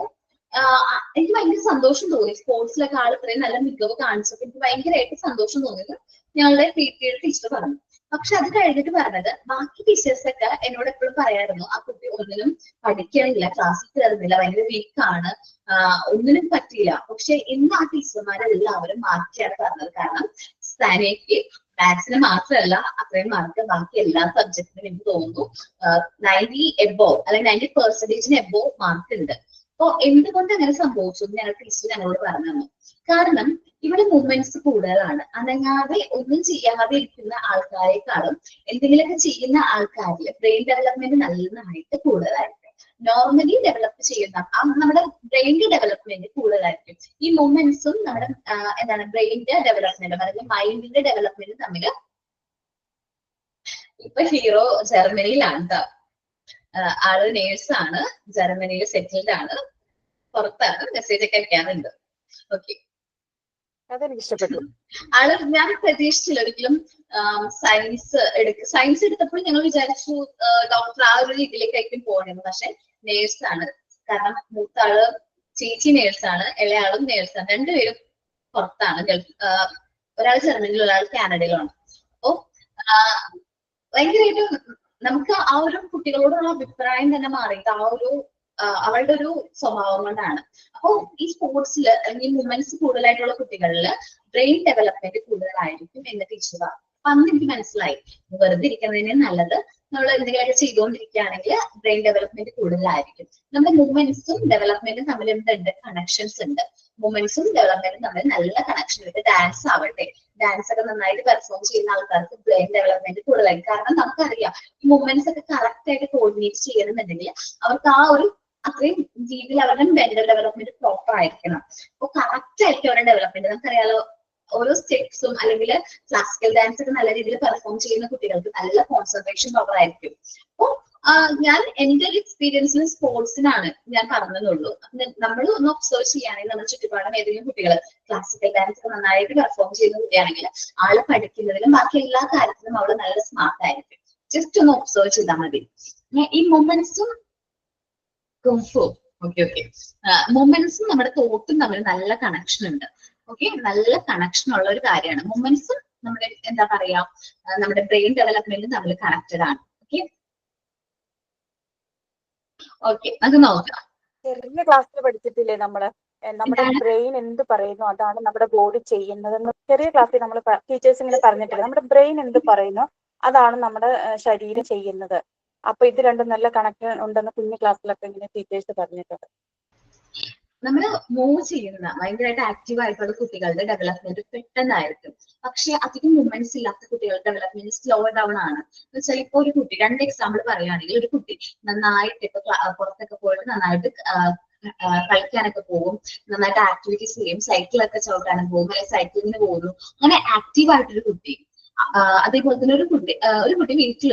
എനിക്ക് ഭയങ്കര സന്തോഷം തോന്നി. സ്പോർട്സിലൊക്കെ ആൾ ഇത്രയും നല്ല മികവ് കാണിച്ചപ്പോൾ എനിക്ക് ഭയങ്കരമായിട്ട് സന്തോഷം തോന്നിയത് ഞങ്ങളുടെ PT-യുടെ ടീച്ചർ പറഞ്ഞു. പക്ഷെ അത് കഴിഞ്ഞിട്ട് പറഞ്ഞത് ബാക്കി ടീച്ചേഴ്സൊക്കെ എന്നോട് എപ്പോഴും പറയായിരുന്നു ആ കുട്ടി ഒന്നിനും പഠിക്കണില്ല, ക്ലാസ്സിൽ കയറുന്നില്ല, ഭയങ്കര വീക്കാണ്, ഒന്നിനും പറ്റിയില്ല. പക്ഷെ ഇന്ന് ആ ടീച്ചർമാരെല്ലാവരും മാറ്റിയാണ് പറഞ്ഞത്. കാരണം സാനിയയ്ക്ക് മാത്സിന് മാത്രമല്ല അത്രയും മാർക്ക് ബാക്കി എല്ലാ സബ്ജക്റ്റിനും എനിക്ക് തോന്നുന്നു 90 എബോവ് അല്ലെങ്കിൽ 90% എബോവ് മാർക്ക് ഉണ്ട്. അപ്പൊ എന്തുകൊണ്ട് അങ്ങനെ സംഭവിച്ചു എന്ന് ഞങ്ങൾ ടീച്ചർ ഞങ്ങളോട് പറഞ്ഞു തന്നു. കാരണം ഇവിടെ മൂവ്മെന്റ്സ് കൂടുതലാണ്. അനങ്ങാതെ ഒന്നും ചെയ്യാതെ ഇരിക്കുന്ന ആൾക്കാരെക്കാളും എന്തെങ്കിലുമൊക്കെ ചെയ്യുന്ന ആൾക്കാരിൽ ബ്രെയിൻ ഡെവലപ്മെന്റ് നന്നായിട്ട് കൂടുതലായിരിക്കും. നോർമലി ഡെവലപ്പ് ചെയ്യുന്ന നമ്മുടെ ബ്രെയിനിന്റെ ഡെവലപ്മെന്റ് കൂടുതലായിരിക്കും. ഈ മൂവ്മെന്റ്സും നമ്മുടെ എന്താണ് ബ്രെയിനിന്റെ ഡെവലപ്മെന്റും അല്ലെങ്കിൽ മൈൻഡിന്റെ ഡെവലപ്മെന്റും തമ്മിൽ. ഇപ്പൊ ഹീറോ ജർമ്മനിയിലാണ് കേട്ടോ. ആള് നേഴ്സാണ്, ജർമ്മനിയിൽ സെറ്റിൽഡ് ആണ്, പുറത്താണ്, മെസ്സേജ് ഒക്കെ അയക്കാറുണ്ട്. ഓക്കെ, അതെനിക്ക് ഇഷ്ടപ്പെട്ടു. ആള് ഞാൻ പ്രതീക്ഷിച്ചില്ല ഒരിക്കലും സയൻസ് എടുത്തപ്പോൾ ഞങ്ങൾ വിചാരിച്ചു ഡോക്ടർ ആ ഒരു രീതിയിലേക്കായിരിക്കും പോകണമെന്ന്. പക്ഷെ നേഴ്സാണ്. കാരണം മൂത്താള് ചേച്ചി നേഴ്സാണ്, ഇളയാളും നേഴ്സാണ്. രണ്ടുപേരും പുറത്താണ്, ഗൾഫ്. ഒരാൾ ജർമ്മനിയിലും ഒരാൾ കാനഡയിലുമാണ്. അപ്പോ ഭയങ്കരമായിട്ട് നമുക്ക് ആ ഒരു കുട്ടികളോടുള്ള അഭിപ്രായം തന്നെ മാറിയിട്ട് ആ ഒരു അവളുടെ ഒരു സ്വഭാവം കൊണ്ടാണ്. അപ്പോൾ ഈ സ്പോർട്സിൽ അല്ലെങ്കിൽ മൂവ്മെന്റ്സ് കൂടുതലായിട്ടുള്ള കുട്ടികളിൽ ബ്രെയിൻ ഡെവലപ്മെന്റ് കൂടുതലായിരിക്കും എന്ന് ടീച്ചർ പറഞ്ഞു. അപ്പൊ അന്ന് എനിക്ക് മനസ്സിലായി വെറുതെ ഇരിക്കുന്നതിന് നല്ലത് നമ്മൾ എന്തെങ്കിലുമൊക്കെ ചെയ്തുകൊണ്ടിരിക്കുകയാണെങ്കിൽ ബ്രെയിൻ ഡെവലപ്മെന്റ് കൂടുതലായിരിക്കും. നമ്മുടെ മൂവ്മെന്റ്സും ഡെവലപ്മെന്റും തമ്മിൽ എന്തുണ്ട്, കണക്ഷൻസ് ഉണ്ട്. മൂവ്മെന്റ്സും ഡെവലപ്മെന്റും തമ്മിൽ നല്ല കണക്ഷൻ ഉണ്ട്. ഡാൻസ് ആവട്ടെ, ഡാൻസ് ഒക്കെ നന്നായിട്ട് പെർഫോം ചെയ്യുന്ന ആൾക്കാർക്ക് ബ്രെയിൻ ഡെവലപ്മെന്റ് കൂടുതലായിരിക്കും. കാരണം നമുക്കറിയാം ഈ മൂവ്മെന്റ്സ് ഒക്കെ കറക്റ്റ് ആയിട്ട് കോർഡിനേറ്റ് ചെയ്യണമെന്നുണ്ടെങ്കിൽ അവർക്ക് ആ ഒരു അത്രയും രീതിയിൽ അവരുടെ മെന്റൽ ഡെവലപ്മെന്റ് പ്രോപ്പർ ആയിരിക്കണം. അപ്പൊ കറക്റ്റ് ആയിരിക്കും അവരുടെ ഡെവലപ്മെന്റ്. നമുക്കറിയാലോ ഓരോ സ്റ്റെപ്സും അല്ലെങ്കിൽ ക്ലാസിക്കൽ ഡാൻസ് ഒക്കെ നല്ല രീതിയിൽ പെർഫോം ചെയ്യുന്ന കുട്ടികൾക്ക് നല്ല കോൺസെൻട്രേഷൻ പവർ ആയിരിക്കും. അപ്പൊ ഞാൻ എന്റെ ഒരു എക്സ്പീരിയൻസിൽ സ്പോർട്സിനാണ് ഞാൻ പറഞ്ഞതുള്ളൂ. നമ്മൾ ഒന്ന് ഒബ്സർവ് ചെയ്യുകയാണെങ്കിൽ നമ്മുടെ ചുറ്റുപാടും ഏതെങ്കിലും കുട്ടികൾ ക്ലാസിക്കൽ ഡാൻസ് ഒക്കെ നന്നായിട്ട് പെർഫോം ചെയ്യുന്ന കുട്ടിയാണെങ്കിൽ ആള് പഠിക്കുന്നതിലും ബാക്കി എല്ലാ കാര്യത്തിലും അവള് നല്ല സ്മാർട്ട് ആയിരിക്കും. ജസ്റ്റ് ഒന്ന് ഒബ്സർവ് ചെയ്താൽ മതി. ഈ മൊമെന്റ്സും മൊമെന്റ്സും നമ്മുടെ തോട്ടും തമ്മിൽ നല്ല കണക്ഷൻ ഉണ്ട്. ഓക്കെ, നല്ല കണക്ഷൻ ഉള്ള ഒരു കാര്യമാണ്. മൊമെന്റ്സും നമ്മുടെ എന്താ പറയാ നമ്മുടെ ബ്രെയിൻ ഡെവലപ്മെന്റും തമ്മിൽ കണക്റ്റഡ് ആണ്. ഓക്കെ അത് നോക്കാം. ചെറിയ ക്ലാസ്സിൽ പഠിച്ചിട്ടില്ലേ നമ്മുടെ നമ്മുടെ ബ്രെയിൻ എന്ത് പറയുന്നു അതാണ് നമ്മുടെ ബോഡി ചെയ്യുന്നതെന്ന് ചെറിയ ക്ലാസ്സിൽ നമ്മൾ ടീച്ചേഴ്സ് ഇങ്ങനെ പറഞ്ഞിട്ടില്ല. നമ്മുടെ ബ്രെയിൻ എന്ത് പറയുന്നു അതാണ് നമ്മുടെ ശരീരം ചെയ്യുന്നത്. അപ്പൊ ഇത് രണ്ടും നല്ല കണക്ഷൻ ഉണ്ടെന്ന് കുഞ്ഞു ക്ലാസ്സിലൊക്കെ ഇങ്ങനെ ടീച്ചേഴ്സ് പറഞ്ഞിട്ടുണ്ട്. നമ്മൾ മൂവ് ചെയ്യുന്ന ഭയങ്കരമായിട്ട് ആക്റ്റീവ് ആയിട്ടുള്ള കുട്ടികളുടെ ഡെവലപ്മെന്റ് പെട്ടെന്നായിരിക്കും. പക്ഷെ അധികം മൂവ്മെന്റ്സ് ഇല്ലാത്ത കുട്ടികളുടെ ഡെവലപ്മെന്റ് സ്ലോ ഡൗൺ ആണ്. എന്ന് വെച്ചാൽ ഇപ്പൊ ഒരു കുട്ടി, 2 എക്സാമ്പിൾ പറയുകയാണെങ്കിൽ, ഒരു കുട്ടി നന്നായിട്ട് ഇപ്പൊ പുറത്തൊക്കെ പോയിട്ട് നന്നായിട്ട് കളിക്കാനൊക്കെ പോകും, നന്നായിട്ട് ആക്ടിവിറ്റീസ് ചെയ്യും, സൈക്കിളൊക്കെ ചവിട്ടാനും പോകും, അല്ലെങ്കിൽ സൈക്ലിങ്ങിന് പോകുന്നു, അങ്ങനെ ആക്റ്റീവ് ആയിട്ടൊരു കുട്ടി. അതേപോലെ തന്നെ ഒരു കുട്ടി വീട്ടിൽ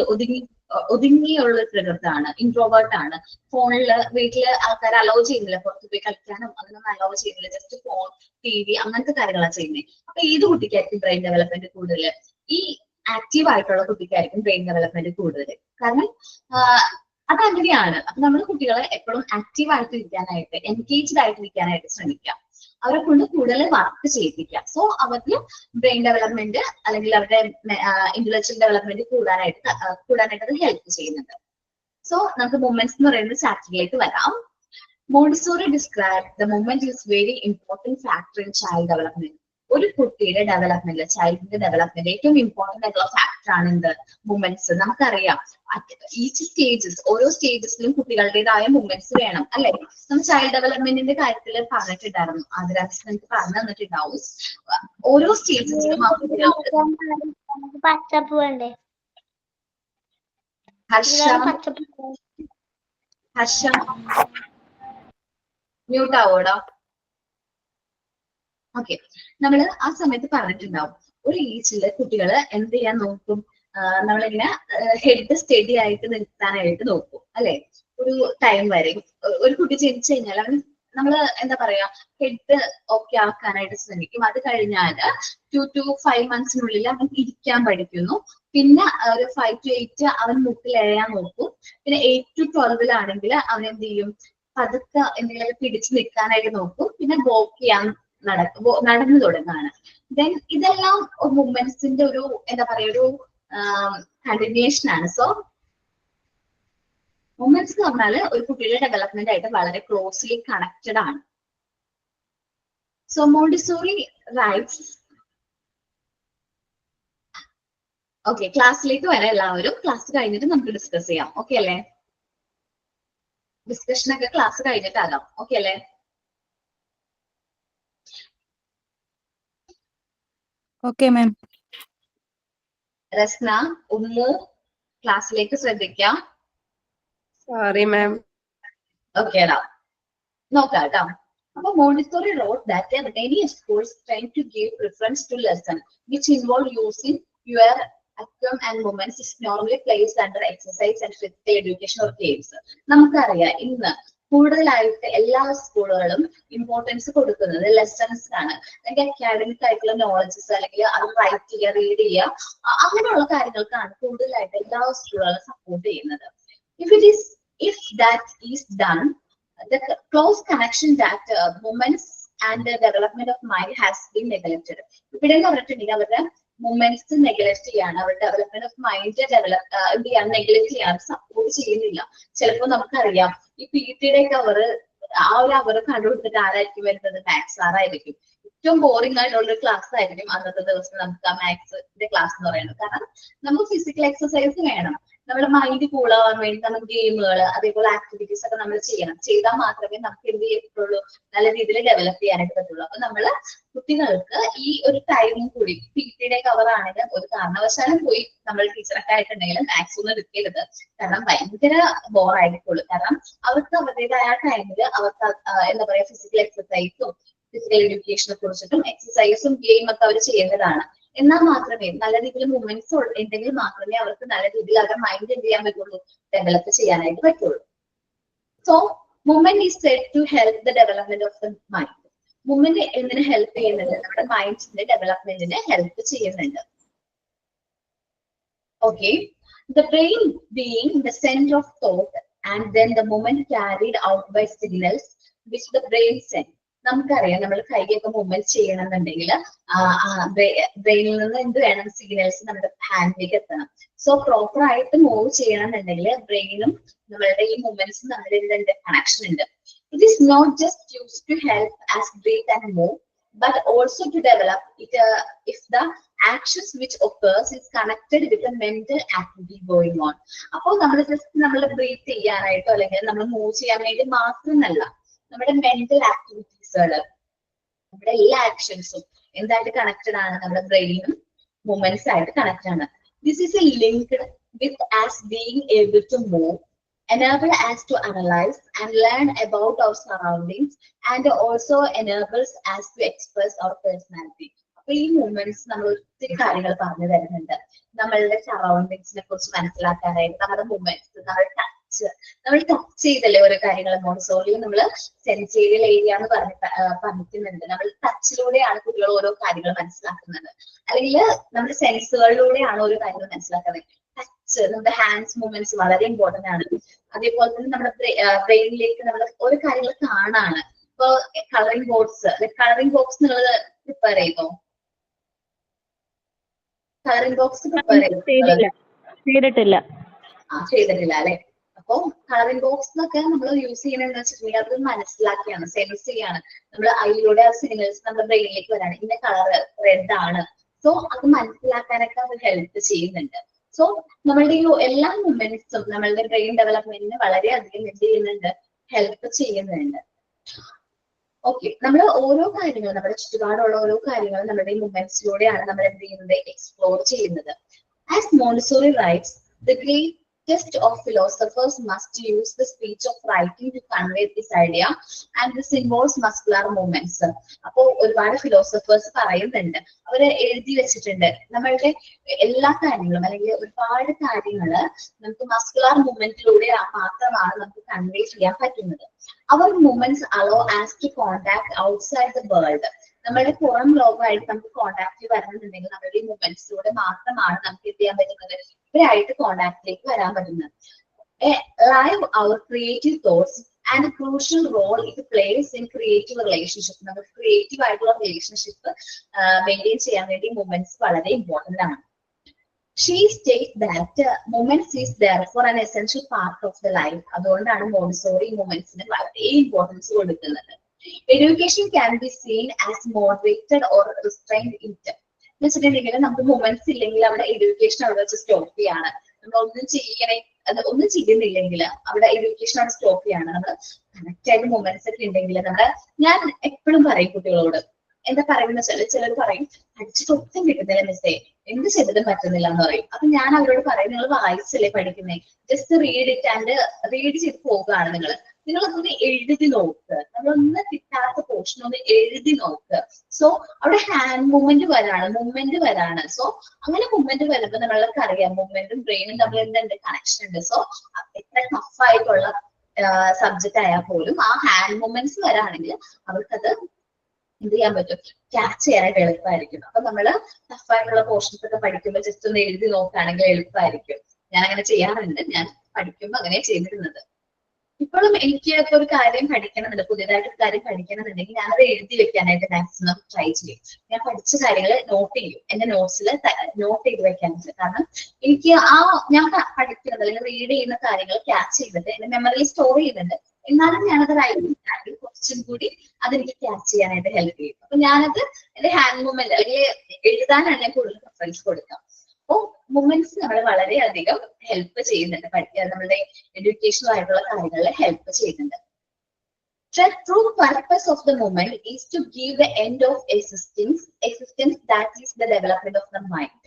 ഒതുങ്ങിയുള്ള ഒരു പ്രകൃതമാണ്, ഇൻട്രോവേർട്ട് ആണ്, ഫോണില് വീട്ടില് ആൾക്കാരെ അലോ ചെയ്യുന്നില്ല, പുറത്ത് പോയി കളിക്കാനും അങ്ങനെയൊന്നും അലോ ചെയ്യുന്നില്ല, ജസ്റ്റ് ഫോൺ, TV അങ്ങനത്തെ കാര്യങ്ങളാണ് ചെയ്യുന്നത്. അപ്പൊ ഏത് കുട്ടിക്കായിരിക്കും ബ്രെയിൻ ഡെവലപ്മെന്റ് കൂടുതൽ? ഈ ആക്റ്റീവ് ആയിട്ടുള്ള കുട്ടിക്കായിരിക്കും ബ്രെയിൻ ഡെവലപ്മെന്റ് കൂടുതൽ. കാരണം അതങ്ങനെയാണ്. അപ്പൊ നമ്മൾ കുട്ടികളെ എപ്പോഴും ആക്റ്റീവ് ആയിട്ട് ഇരിക്കാനായിട്ട്, എൻഗേജ്ഡ് ആയിട്ട് ഇരിക്കാനായിട്ട് ശ്രമിക്കാം, അവരെ കൊണ്ട് കൂടുതൽ വർക്ക് ചെയ്യിപ്പിക്കാം. സോ അവർക്ക് ബ്രെയിൻ ഡെവലപ്മെന്റ് അല്ലെങ്കിൽ അവരുടെ ഇന്റലക്ച്വൽ ഡെവലപ്മെന്റ് കൂടാനായിട്ട് അത് ഹെൽപ്പ് ചെയ്യുന്നുണ്ട്. സോ നമുക്ക് മൂവ്മെന്റ്സ് എന്ന് പറയുന്ന ചാപ്റ്ററിലേക്ക് വരാം. Montessori describe the movement is very important factor in child development. ഒരു കുട്ടിയുടെ ഡെവലപ്മെന്റ്, ചൈൽഡിന്റെ ഡെവലപ്മെന്റ് ഏറ്റവും ഇമ്പോർട്ടന്റ് ആയിട്ടുള്ള ഫാക്ടർ ആണ് എന്ത്? മൂവ്മെന്റ്സ്. നമുക്കറിയാം ഈച്ച് സ്റ്റേജസ്, ഓരോ സ്റ്റേജസിലും കുട്ടികളുടേതായ മൂവ്മെന്റ്സ് വേണം, അല്ലെ? നമ്മൾ ചൈൽഡ് ഡെവലപ്മെന്റിന്റെ കാര്യത്തിൽ പറഞ്ഞിട്ടുണ്ടായിരുന്നു, ആദ്രാസ് നമുക്ക് പറഞ്ഞു തന്നിട്ടുണ്ടാവും. ഓരോ സ്റ്റേജസിലും ആ കുട്ടികൾക്ക് ഹർഷ മ്യൂട്ട് ആവോടാ. ഓക്കെ, നമ്മള് ആ സമയത്ത് പറഞ്ഞിട്ടുണ്ടാവും ഒരു ഏജില് കുട്ടികള് എന്ത് ചെയ്യാൻ നോക്കും? നമ്മളിങ്ങനെ ഹെഡ് സ്റ്റഡി ആയിട്ട് നിർത്താനായിട്ട് നോക്കും, അല്ലെ? ഒരു ടൈം വരെ ഒരു കുട്ടി ജനിച്ചു കഴിഞ്ഞാൽ അവൻ നമ്മള് എന്താ പറയാ, ഹെഡ് ഒക്കെ ആക്കാനായിട്ട് ശ്രമിക്കും. അത് കഴിഞ്ഞാൽ 2 to 5 months അവൻ ഇരിക്കാൻ പഠിക്കുന്നു. പിന്നെ ഒരു 5 to 8 അവൻ മുട്ടിൽ എഴയാൻ നോക്കും. പിന്നെ 8 to 12 അവൻ എന്ത് ചെയ്യും? പതുക്കെ എന്തെങ്കിലും പിടിച്ചു നിൽക്കാനായിട്ട് നോക്കും. പിന്നെ വോക്ക് ചെയ്യാൻ നടന്നു തുടങ്ങാണ്. ദെൻ ഇതെല്ലാം മൂവ്മെന്റ്സിന്റെ ഒരു എന്താ പറയാ, ഒരു കണ്ടിന്യൂഷൻ ആണ്. സോ മൂവ്മെന്റ്സ് എന്ന് പറഞ്ഞാൽ ഒരു കുട്ടിയുടെ ഡെവലപ്മെന്റ് ആയിട്ട് വളരെ ക്ലോസ്ലി കണക്റ്റഡ് ആണ്. So Montessori rights. ഓക്കെ, ക്ലാസ്സിലേക്ക് വരാം എല്ലാവരും. ക്ലാസ് കഴിഞ്ഞിട്ട് നമുക്ക് ഡിസ്കസ് ചെയ്യാം. ഓക്കെ അല്ലേ? ഡിസ്കഷനൊക്കെ ക്ലാസ് കഴിഞ്ഞിട്ടാകാം. ഓക്കെ അല്ലേ? Okay ma'am. രസ്ന, ഉമ്മു ക്ലാസ്സിലേക്ക് ശ്രദ്ധിക്കാം. Sorry ma'am. ഓക്കേടാ, നോക്കാം കേട്ടോ. അപ്പൊ Montessori wrote that many schools trying to give preference to lesson which involve using your actum and movements is normally placed under exercise and physical education or games. നമുക്കറിയാം ഇന്ന് കൂടുതലായിട്ട് എല്ലാ സ്കൂളുകളും ഇമ്പോർട്ടൻസ് കൊടുക്കുന്നത് ലെസൺസ് ആണ്, അല്ലെങ്കിൽ അക്കാഡമിക് ആയിട്ടുള്ള knowledges, അല്ലെങ്കിൽ അത് റൈറ്റ് ചെയ്യുക, റീഡ് ചെയ്യുക, അങ്ങനെയുള്ള കാര്യങ്ങൾക്കാണ് കൂടുതലായിട്ട് എല്ലാ സ്കൂളുകളും സപ്പോർട്ട് ചെയ്യുന്നത്. If that is done, the close connection that moments and the development of mind has been neglected. ഇവിടെ പറഞ്ഞിട്ടുണ്ടെങ്കിൽ അവരുടെ മൂവ്മെന്റ്സ് നെഗ്ലക്ട് ചെയ്യാണ്, അവരുടെ ഡെവലപ്മെന്റ് ഓഫ് മൈൻഡ് എന്ത് ചെയ്യാൻ നെഗ്ലക്ട് ചെയ്യാൻ സപ്പോർട്ട് ചെയ്യുന്നില്ല. ചിലപ്പോൾ നമുക്കറിയാം ഈ PT ഒക്കെ ആ ഒരു അവർ കണ്ടുപിടിച്ചിട്ട് ആരായിരിക്കും വരുന്നത്? മാത്സ് സാറായിരിക്കും. ഏറ്റവും ബോറിംഗ് ആയിട്ടുള്ള ഒരു ക്ലാസ് ആയിരിക്കും അന്നത്തെ ദിവസം നമുക്ക് ആ മാത്സിന്റെ ക്ലാസ് എന്ന് പറയുന്നത്. കാരണം നമുക്ക് ഫിസിക്കൽ എക്സസൈസ് വേണം, നമ്മുടെ മൈൻഡ് കൂളാവാൻ വേണ്ടി നമുക്ക് ഗെയിമുകൾ, അതേപോലെ ആക്ടിവിറ്റീസ് ഒക്കെ നമ്മൾ ചെയ്യണം. ചെയ്താൽ മാത്രമേ നമുക്ക് എന്ത് ചെയ്യത്തുള്ളൂ? നല്ല രീതിയിൽ ഡെവലപ്പ് ചെയ്യാനായിട്ട് പറ്റുള്ളൂ. അപ്പൊ നമ്മള് കുട്ടികൾക്ക് ഈ ഒരു ടൈമും കൂടി PT കവർ ആണെങ്കിൽ ഒരു കാരണവശാലും പോയി നമ്മൾ ടീച്ചറൊക്കെ ആയിട്ടുണ്ടെങ്കിൽ മാത്സ് ഒന്നും എടുക്കരുത്. കാരണം ഭയങ്കര ബോറായിരിക്കുള്ളൂ. കാരണം അവർക്ക് അവരുടേതായ ടൈമിൽ അവർക്ക് എന്താ പറയാ, ഫിസിക്കൽ എക്സസൈസും ഫിസിക്കൽ എഡ്യൂക്കേഷനെ കുറിച്ചിട്ടും എക്സസൈസും ഗെയിം ഒക്കെ അവർ ചെയ്യുന്നതാണ്. എന്നാൽ മാത്രമേ നല്ല രീതിയിൽ മൂവ്മെന്റ്സ് ഉണ്ടെങ്കിൽ മാത്രമേ അവർക്ക് നല്ല രീതിയിൽ അവരുടെ മൈൻഡ് എന്ത് ചെയ്യാൻ പറ്റുള്ളൂ? ഡെവലപ്പ് ചെയ്യാനായിട്ട് പറ്റുള്ളൂ. So movement is said to help the development of the mind. Movement എന്തിനെ ഹെൽപ്പ് ചെയ്യുന്നുണ്ട്? നമ്മുടെ മൈൻഡിന്റെ ഡെവലപ്മെന്റിനെ ഹെൽപ്പ് ചെയ്യുന്നുണ്ട്. Okay, the brain being the centre of thought and then the movement carried out by signals which the brain send. നമുക്കറിയാം നമ്മൾ കൈയൊക്കെ movement ചെയ്യണമെന്നുണ്ടെങ്കിൽ ബ്രെയിനിൽ നിന്ന് എന്ത് വേണം? സിഗ്നൽസ് നമ്മുടെ ഹാൻഡിലേക്ക് എത്തണം. സോ പ്രോപ്പർ ആയിട്ട് മൂവ് ചെയ്യണമെന്നുണ്ടെങ്കിൽ ബ്രെയിനും നമ്മളുടെ ഈ മൂവ്മെന്റ്സും തമ്മിൽ കണക്ഷൻ ഉണ്ട്. It is not just use to help us breathe and move but also to develop it if the actions which occurs is connected with the mental activity going on. അപ്പോൾ നമ്മൾ just നമ്മൾ breath ചെയ്യാനായിട്ടോ അല്ലെങ്കിൽ നമ്മൾ move ചെയ്യാൻ വേണ്ടി മാത്രമല്ല നമ്മുടെ mental ആക്ടിവിറ്റീസുകൾ, നമ്മുടെ എല്ലാ ആക്ഷൻസും എന്തായിട്ട് കണക്റ്റഡ് ആണ്, നമ്മുടെ ബ്രെയിനും മൂവ്മെന്റ്സ് ആയിട്ട് കണക്ട് ആണ്. This is a linked with us being able to move, enable us to analyze and learn about our surroundings, and also enables us to express our personality. അപ്പൊ ഈ മൂവ്മെന്റ്സ് നമ്മൾ ഒത്തിരി കാര്യങ്ങൾ പറഞ്ഞു തരുന്നുണ്ട്. നമ്മളുടെ സറൗണ്ടിങ്സിനെ കുറിച്ച് മനസ്സിലാക്കാനായിട്ട് നമ്മുടെ മൂവ്മെന്റ്സ്, നമ്മൾ ടച്ച് ചെയ്തല്ലേ ഓരോ കാര്യങ്ങൾ. മോണ്ടിസോറിയിൽ നമ്മൾ സെൻസേരിയൽ ഏരിയ എന്ന് പറഞ്ഞിട്ടുണ്ട്. നമ്മൾ ടച്ചിലൂടെയാണ് കുട്ടികൾ ഓരോ കാര്യങ്ങൾ മനസ്സിലാക്കുന്നത്, അല്ലെങ്കിൽ നമ്മുടെ സെൻസുകളിലൂടെയാണ് ഓരോ കാര്യങ്ങൾ മനസ്സിലാക്കുന്നത്. ടച്ച്, നമ്മുടെ ഹാൻഡ്സ് മൂവ്മെന്റ്സ് വളരെ ഇമ്പോർട്ടന്റ് ആണ്. അതേപോലെ തന്നെ നമ്മുടെ ബ്രെയിനിലേക്ക് നമ്മൾ ഓരോ കാര്യങ്ങൾ കാണാണ്. ഇപ്പൊ കളറിംഗ് ബോക്സ് നിങ്ങൾ പ്രിപ്പയർ ചെയ്തോ? കളറിംഗ് ബോക്സ് പ്രിപ്പയർ ചെയ്തിട്ടില്ല അല്ലെ? അപ്പൊ കളറിംഗ് ബോക്സ് എന്നൊക്കെ നമ്മൾ യൂസ് ചെയ്യണമെന്ന് വെച്ചിട്ടുണ്ടെങ്കിൽ അത് മനസ്സിലാക്കിയാണ്, സെൻസ് ചെയ്യാണ്. നമ്മൾ അതിലൂടെ ആ സിഗ്നൽസ് നമ്മുടെ ബ്രെയിനിലേക്ക് വരാണ്. ഇന്ന കളർ റെഡ് ആണ്. സോ അത് മനസ്സിലാക്കാനൊക്കെ അത് ഹെൽപ്പ് ചെയ്യുന്നുണ്ട്. സോ നമ്മളുടെ ഈ എല്ലാ മൂവ്മെന്റ്സും നമ്മളുടെ ബ്രെയിൻ ഡെവലപ്മെന്റിന് വളരെയധികം എന്ത് ചെയ്യുന്നുണ്ട്, ഹെൽപ്പ് ചെയ്യുന്നുണ്ട്. ഓക്കെ, നമ്മൾ ഓരോ കാര്യങ്ങൾ, നമ്മുടെ ചുറ്റുപാടുള്ള ഓരോ കാര്യങ്ങൾ നമ്മുടെ ഈ മൂവ്മെന്റ്സിലൂടെയാണ് നമ്മൾ എന്ത് ചെയ്യുന്നത്, എക്സ്പ്ലോർ ചെയ്യുന്നത്. As Montessori rights, the greatest of philosophers must use the speech of writing to convey this idea, and this involves muscular movements. അപ്പോ ഒരുപാട് ഫിലോസഫേഴ്സ് പറയുന്നുണ്ട്, അവര് എഴുതി വെച്ചിട്ടുണ്ട് നമ്മളുടെ എല്ലാ കാര്യങ്ങളും, അല്ലെങ്കിൽ ഒരുപാട് കാര്യങ്ങള് നമുക്ക് മസ്കുലാർ മൂവ്മെന്റിലൂടെ മാത്രമാണ് നമുക്ക് കൺവേ ചെയ്യാൻ പറ്റുന്നത്. അവർ movements allow us to contact outside the world. നമ്മളുടെ പുറം ലോകമായിട്ട് നമുക്ക് കോണ്ടാക്ട് വരണമെന്നുണ്ടെങ്കിൽ നമ്മളുടെ ഈ മൂവ്മെന്റ്സിലൂടെ മാത്രമാണ് നമുക്ക് എന്ത് ചെയ്യാൻ പറ്റുന്നത്, ഇവരായിട്ട് കോണ്ടാക്റ്റിലേക്ക് വരാൻ പറ്റുന്നത്. Live our creative thoughts and crucial role ഇത് പ്ലേസ് ഇൻ ക്രിയേറ്റീവ് റിലേഷൻഷിപ്പ്. നമുക്ക് ക്രിയേറ്റീവ് ആയിട്ടുള്ള റിലേഷൻഷിപ്പ് മെയിൻറ്റെയിൻ ചെയ്യാൻ വേണ്ടി മൂവ്മെന്റ്സ് വളരെ ഇമ്പോർട്ടന്റ് ആണ്. She states that movements is therefore an essential part of the life. അതുകൊണ്ടാണ് മോണ്ടിസോറി മൂവ്മെന്റ്സിന് വളരെ ഇമ്പോർട്ടൻസ് കൊടുക്കുന്നത്. Education can be seen as moderated or restrained in it. എന്ന് വെച്ചിട്ടുണ്ടെങ്കിൽ നമുക്ക് മൂവ്മെന്റ്സ് ഇല്ലെങ്കിൽ അവിടെ എഡ്യൂക്കേഷൻ അവിടെ വെച്ച് സ്റ്റോപ്പ് ചെയ്യാണ്. നമ്മൾ ഒന്നും ചെയ്യുന്നില്ലെങ്കിൽ അവിടെ എഡ്യൂക്കേഷൻ അവിടെ സ്റ്റോപ്പ് ചെയ്യാണ്. നമ്മൾ കണക്ട് ആയിട്ട് മൂവ്മെന്റ്സ് ഒക്കെ ഉണ്ടെങ്കിൽ ഞാൻ എപ്പോഴും പറയും കുട്ടികളോട്, എന്താ പറയുന്ന വെച്ചാൽ ചിലർ പറയും പഠിച്ചിട്ട് ഒട്ടും കിട്ടുന്നില്ല മിസ്സേ, എന്ത് ചെയ്തിട്ടും പറ്റുന്നില്ല എന്ന് പറയും. അപ്പൊ ഞാൻ അവരോട് പറയും, നിങ്ങൾ വായിച്ചല്ലേ പഠിക്കുന്നേ, ജസ്റ്റ് റീഡ് ചെയ്ത് പോകുകയാണ് നിങ്ങളൊന്ന് എഴുതി നോക്ക്, നമ്മളൊന്ന് കിട്ടാത്ത പോർഷൻ ഒന്ന് എഴുതി നോക്ക്. സോ അവിടെ ഹാൻഡ് മൂവ്മെന്റ് വരാണ്. സോ അങ്ങനെ മൂവ്മെന്റ് വരുമ്പോൾ നമ്മൾക്ക് അറിയാം മൂവ്മെന്റും ബ്രെയിനും തമ്മിൽ എന്തുണ്ട്, കണക്ഷൻ ഉണ്ട്. സോ എത്ര ടഫ് ആയിട്ടുള്ള സബ്ജക്റ്റ് ആയാൽ പോലും ആ ഹാൻഡ് മൂവ്മെന്റ്സ് വരാണെങ്കിൽ അവർക്കത് എന്ത് ചെയ്യാൻ പറ്റും, ക്യാച്ച് ചെയ്യാനായിട്ട് എളുപ്പമായിരിക്കും. അപ്പൊ നമ്മള് ടഫായിട്ടുള്ള പോർഷൻസ് ഒക്കെ പഠിക്കുമ്പോൾ ജസ്റ്റ് ഒന്ന് എഴുതി നോക്കുകയാണെങ്കിൽ എളുപ്പമായിരിക്കും. ഞാൻ അങ്ങനെ ചെയ്യാറുണ്ട്, ഞാൻ പഠിക്കുമ്പോൾ അങ്ങനെ ചെയ്തിരുന്നത്. ഇപ്പോഴും എനിക്ക് ഇപ്പൊ ഒരു കാര്യം പഠിക്കണമെന്നുണ്ട്, പുതിയതായിട്ട് ഒരു കാര്യം പഠിക്കണമെന്നുണ്ടെങ്കിൽ ഞാനത് എഴുതി വെക്കാനായിട്ട് മാക്സിമം ട്രൈ ചെയ്യും. ഞാൻ പഠിച്ച കാര്യങ്ങൾ നോട്ട് ചെയ്യും, എന്റെ നോട്ട്സിൽ നോട്ട് ചെയ്ത് വെക്കാനുണ്ട്. കാരണം എനിക്ക് ഞാൻ പഠിക്കുന്നത് അല്ലെങ്കിൽ റീഡ് ചെയ്യുന്ന കാര്യങ്ങൾ ക്യാച്ച് ചെയ്തിട്ട് എന്റെ മെമ്മറിയിൽ സ്റ്റോർ ചെയ്യുന്നുണ്ട്. എന്നാലും ഞാനത് റൈറ്റിംഗ് കുറച്ചും കൂടി അതെനിക്ക് ക്യാച്ച് ചെയ്യാനായിട്ട് ഹെൽപ്പ് ചെയ്യും. അപ്പൊ ഞാനത് എന്റെ ഹാൻഡ് മൂവ്മെന്റ് അല്ലെങ്കിൽ എഴുതാനാണ് ഞാൻ കൂടുതൽ പ്രിഫറൻസ് കൊടുക്കാം. അപ്പോ മൂവ്മെന്റ്സ് നമ്മളെ വളരെയധികം ഹെൽപ്പ് ചെയ്യുന്നുണ്ട്, പഠിക്കാൻ നമ്മളുടെ എഡ്യൂക്കേഷനുമായിട്ടുള്ള കാര്യങ്ങളിൽ ഹെൽപ്പ് ചെയ്യുന്നുണ്ട്. The true purpose of the movement is to give the end of existence that is the development of the mind.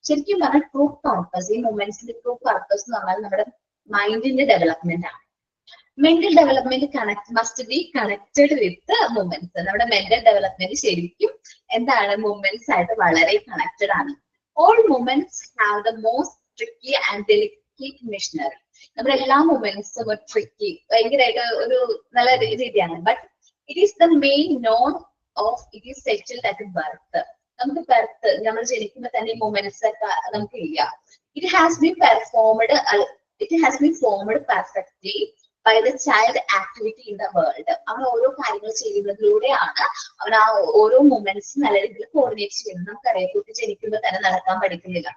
ശരിക്കും പറഞ്ഞാൽ ട്രൂ പർപ്പസ്, ഈ മൂവ്മെന്റ്സിന്റെ ട്രൂ പർപ്പസ് എന്ന് പറഞ്ഞാൽ നമ്മുടെ മൈൻഡിന്റെ ഡെവലപ്മെന്റ് ആണ്. Mental development must be connected with movements. നമ്മുടെ mental development ശരിക്കും എന്താണ്, മൂവ്മെന്റ്സ് ആയിട്ട് വളരെ കണക്റ്റഡ് ആണ്. All movements have the most tricky and delicate machinery. നമ്മുടെ എല്ലാ മൂവ്മെന്റ്സും ഒരു ട്രിക്കി, ഭയങ്കരമായിട്ട് ഒരു നല്ല രീതിയാണ്. But it is the main known of it is settled at birth. നമുക്ക് ബർത്ത്, നമ്മൾ ജനിക്കുമ്പോൾ തന്നെ മൂവ്മെന്റ്സ് ഒക്കെ നമുക്ക് ഇല്ല. It has been formed perfectly by the child activity in the world. അവൻ ഓരോ കാര്യങ്ങൾ ചെയ്യുന്നതിലൂടെയാണ് അവൻ ആ ഓരോ മൂവ്മെന്റ്സ് നല്ല രീതിയിൽ കോർഡിനേറ്റ് ചെയ്യുന്നത്. നമുക്കറിയാം, കുട്ടി ജനിക്കുമ്പോൾ തന്നെ നടക്കാൻ പഠിക്കുന്നില്ല,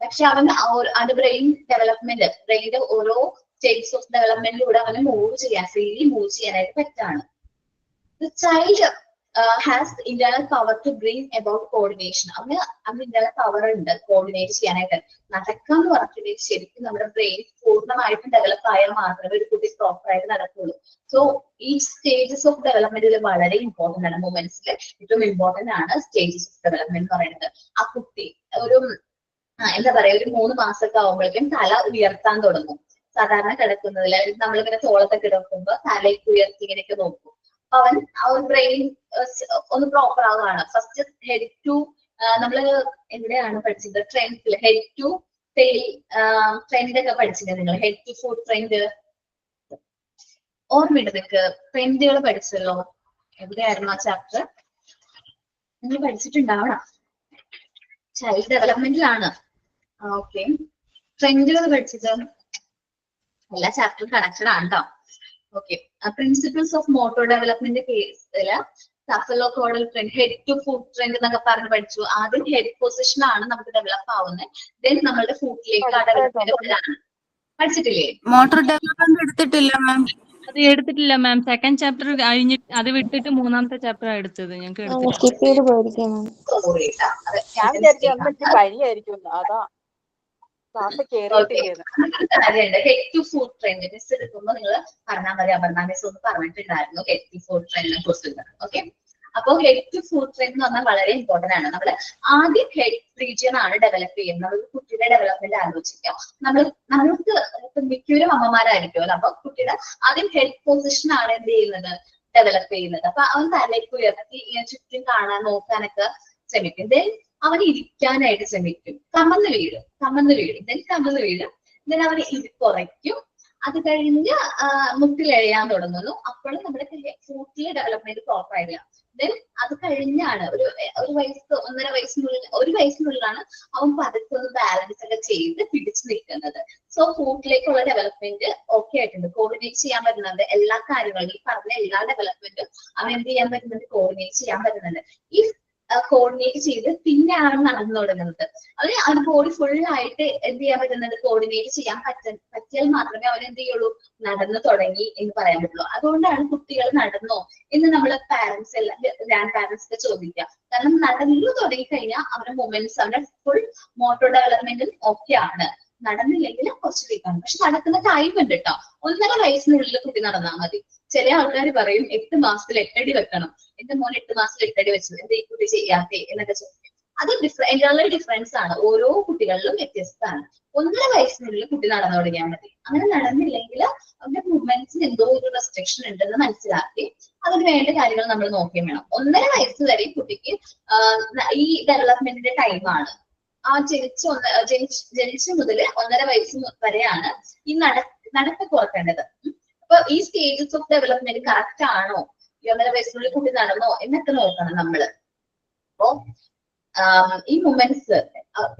പക്ഷെ അവൻ അവന്റെ ബ്രെയിൻ ഡെവലപ്മെന്റ്, ബ്രെയിനിന്റെ ഓരോ സ്റ്റേറ്റ്സ് ഓഫ് ഡെവലപ്മെന്റിലൂടെ അവന് ഫ്രീലി മൂവ് ചെയ്യാനായിട്ട് പറ്റാണ്. The child has the internal power to bring about coordination. അവന് internal power ഉണ്ട് കോർഡിനേറ്റ് ചെയ്യാനായിട്ട്. നടക്കാന്ന് പറഞ്ഞിട്ട് ശരിക്കും നമ്മുടെ ബ്രെയിൻ പൂർണ്ണമായിട്ടും ഡെവലപ്പ് ആയാൽ മാത്രമേ ഒരു കുട്ടി പ്രോപ്പർ ആയിട്ട് നടക്കുള്ളൂ. സോ ഈ സ്റ്റേജസ് ഓഫ് ഡെവലപ്മെന്റിൽ വളരെ ഇമ്പോർട്ടന്റ് ആണ്. മൊമെന്റ്സിൽ ഏറ്റവും ഇമ്പോർട്ടന്റ് ആണ് സ്റ്റേജസ് ഓഫ് ഡെവലപ്മെന്റ് എന്ന് പറയുന്നത്. ആ കുട്ടി ഒരു എന്താ പറയാ ഒരു 3 മാസമൊക്കെ ആവുമ്പോഴേക്കും തല ഉയർത്താൻ തുടങ്ങും. സാധാരണ കിടക്കുന്നതിൽ നമ്മളിങ്ങനെ തോളത്തെ കിടക്കുമ്പോ തലയ്ക്ക് ഉയർത്തി ഇങ്ങനെയൊക്കെ നോക്കും. അവൻ ആ ഒരു ബ്രെയിൻ ഒന്ന് പ്രോപ്പർ ആവുകയാണ്. ഫസ്റ്റ് ഹെഡ് ടു നമ്മള് എവിടെയാണ് പഠിച്ചത്? ട്രെൻഡിൽ ഹെഡ് ടു ടെയിൽ ട്രെൻഡ് ഒക്കെ പഠിച്ചില്ലേ നിങ്ങൾ? ഹെഡ് ടു ഫുട്ട് ട്രെൻഡ് ഓർമ്മയുണ്ട് നിങ്ങൾക്ക്? ട്രെൻഡുകൾ പഠിച്ചല്ലോ. എവിടെയായിരുന്നു ആ ചാപ്റ്റർ? നിങ്ങൾ പഠിച്ചിട്ടുണ്ടാവണം. ചൈൽഡ് ഡെവലപ്മെന്റിലാണ്. ഓക്കെ, ട്രെൻഡുകൾ പഠിച്ചത് എല്ലാ ചാപ്റ്ററും കണക്റ്റഡ് ആണ് കേട്ടോ. Okay, principles of motor development കേസില് cephalocaudal trend, head to foot trend എന്നൊക്കെ പറഞ്ഞ് പഠിച്ചു. ആദ്യം ഹെഡ് പൊസിഷൻ ആണ് നമുക്ക് ഡെവലപ്പ് ആവുന്നത്. ദെൻ നമ്മളുടെ ഫുട്ടിലേക്ക് ആ ഡെവലപ്മെന്റ് വരാണ്. പഠിച്ചിട്ടില്ലേ? മോട്ടോർ ഡെവലപ്മെന്റ് എടുത്തിട്ടില്ല മാം. അത് എടുത്തിട്ടില്ല മാം. സെക്കൻഡ് ചാപ്റ്റർ കഴിഞ്ഞിട്ട് അത് വിട്ടിട്ട് 3ാമത്തെ ചാപ്റ്റർ എടുത്തത്. ഞങ്ങൾക്ക് എടുത്തിട്ടില്ല. സ്കിപ്പ് ചെയ്ത് പോയിരിക്കണം. സോറി കേട്ടോ, അത് ഞാൻ വിചാരിച്ചു അന്ന് എനിക്ക് പനിയായിരിക്കും, അതാ ക്ലാസ് കേറിയിട്ടില്ല. കാര്യമുണ്ട്. Head to foot trend miss എടുക്കുമ്പോൾ നിങ്ങൾ പറഞ്ഞാൽ മതി. അപർണ മിസ് ഒന്ന് പറഞ്ഞിട്ടുണ്ടായിരുന്നു ഹെഡ് ടു ഫുട്ട് ട്രെൻഡിനെ കുറിച്ച്. ഓക്കെ, അപ്പോൾ ഹെഡ് ടു ഫുട്ട് ട്രെൻഡ് എന്ന് പറഞ്ഞാൽ വളരെ ഇമ്പോർട്ടന്റ് ആണ്. നമ്മൾ ആദ്യം ഹെഡ് റീജിയൻ ആണ് ഡെവലപ്പ് ചെയ്യുന്നത്. നമ്മൾ കുട്ടിയുടെ ഡെവലപ്മെന്റ് ആലോചിക്കാം. നമ്മൾക്ക് മിക്കവരും അമ്മമാരായിരിക്കുമല്ലോ. അപ്പൊ കുട്ടിയുടെ ആദ്യം ഹെഡ് പൊസിഷൻ ആണ് എന്ത് ചെയ്യുന്നത്? ഡെവലപ്പ് ചെയ്യുന്നത്. അപ്പൊ അവൻ തലയ്ക്ക് ഉയർത്തി ചുറ്റും കാണാൻ നോക്കാനൊക്കെ ശ്രമിക്കും. ദെൻ അവൻ ഇരിക്കാനായിട്ട് ശ്രമിക്കും. കമന്ന് വീഴും. ദെൻ കമന്ന് വീഴും. ദെൻ അവൻ കുറയ്ക്കും. അത് കഴിഞ്ഞ് മുട്ടിലെഴയാൻ തുടങ്ങുന്നു. അപ്പോൾ നമ്മുടെ ഫുട്ടിലെ ഡെവലപ്മെന്റ് പ്രോപ്പർ ആയില്ല. ദെൻ അത് കഴിഞ്ഞാണ് ഒരു വയസ്സ് 1.5 വയസ്സിനുള്ളിൽ, 1 വയസ്സിനുള്ളിലാണ് അവൻ പതുക്കെ ഒന്ന് ബാലൻസ് ഒക്കെ ചെയ്ത് പിടിച്ചു നിൽക്കുന്നത്. സോ ഫുട്ടിലേക്കുള്ള ഡെവലപ്മെന്റ് ഓക്കെ ആയിട്ടുണ്ട്. കോർഡിനേറ്റ് ചെയ്യാൻ പറ്റുന്നുണ്ട് എല്ലാ കാര്യങ്ങളും. ഈ പറഞ്ഞ എല്ലാ ഡെവലപ്മെന്റും അവൻ എന്ത് ചെയ്യാൻ പറ്റുന്നുണ്ട്? കോർഡിനേറ്റ് ചെയ്യാൻ പറ്റുന്നുണ്ട്. ഈ കോർഡിനേറ്റ് ചെയ്ത് പിന്നെയാണ് നടന്നു തുടങ്ങുന്നത്. അത് ബോഡി ഫുൾ ആയിട്ട് എന്ത് ചെയ്യാൻ പറ്റുന്നത്? കോർഡിനേറ്റ് ചെയ്യാൻ പറ്റിയാൽ മാത്രമേ അവൻ എന്ത് ചെയ്യുള്ളൂ? നടന്നു തുടങ്ങി എന്ന് പറയാൻ പറ്റുള്ളൂ. അതുകൊണ്ടാണ് കുട്ടികൾ നടന്നോ എന്ന് നമ്മള് പാരന്റ്സ് എല്ലാം ഗ്രാൻഡ് പാരന്റ്സ് ഒക്കെ ചോദിക്കുക. കാരണം നടന്നു തുടങ്ങി കഴിഞ്ഞാൽ അവരുടെ മൊമെന്റ്സ്, അവരുടെ ഫുൾ മോട്ടോർ ഡെവലപ്മെന്റും ഓക്കെ ആണ്. നടന്നില്ലെങ്കിൽ കുറച്ച് വീക്കാണ്. പക്ഷെ നടക്കുന്ന ടൈം ഉണ്ട് കേട്ടോ. 1.5 വയസ്സിനുള്ളിൽ കുട്ടി നടന്നാൽ മതി. ചില ആൾക്കാർ പറയും 8 മാസത്തിൽ 8 അടി വെക്കണം. എന്റെ മോൻ 8 മാസത്തിൽ 8 അടി വെച്ചു, എന്താ ഈ കുട്ടി ചെയ്യാത്തേ എന്നൊക്കെ ചോദിക്കും. അത് എന്നുള്ള ഡിഫറൻസ് ആണ്. ഓരോ കുട്ടികളിലും വ്യത്യസ്തമാണ്. 1.5 വയസ്സിനുള്ളിൽ കുട്ടി നടന്നു തുടങ്ങിയാൽ മതി. അങ്ങനെ നടന്നില്ലെങ്കിൽ അവന്റെ മൂവ്മെന്റ്സിന് എന്തോ ഒരു റെസ്ട്രിക്ഷൻ ഉണ്ടെന്ന് മനസ്സിലാക്കി അതിന് വേണ്ട കാര്യങ്ങൾ നമ്മൾ നോക്കുകയും വേണം. 1.5 വയസ്സ് വരെ കുട്ടിക്ക് ഈ ഡെവലപ്മെന്റിന്റെ ടൈമാണ്. ആ ജനിച്ച മുതൽ 1.5 വയസ്സ് വരെയാണ് ഈ നടപ്പ് കുറക്കേണ്ടത്. അപ്പൊ ഈ സ്റ്റേജസ് ഓഫ് ഡെവലപ്മെന്റ് കറക്റ്റ് ആണോ? ഈ 1.5 വയസ്സിനുള്ളിൽ കുട്ടി നടന്നോ എന്നൊക്കെ നോക്കണം നമ്മള്. അപ്പോ ഈ മൊമെന്റ്സ്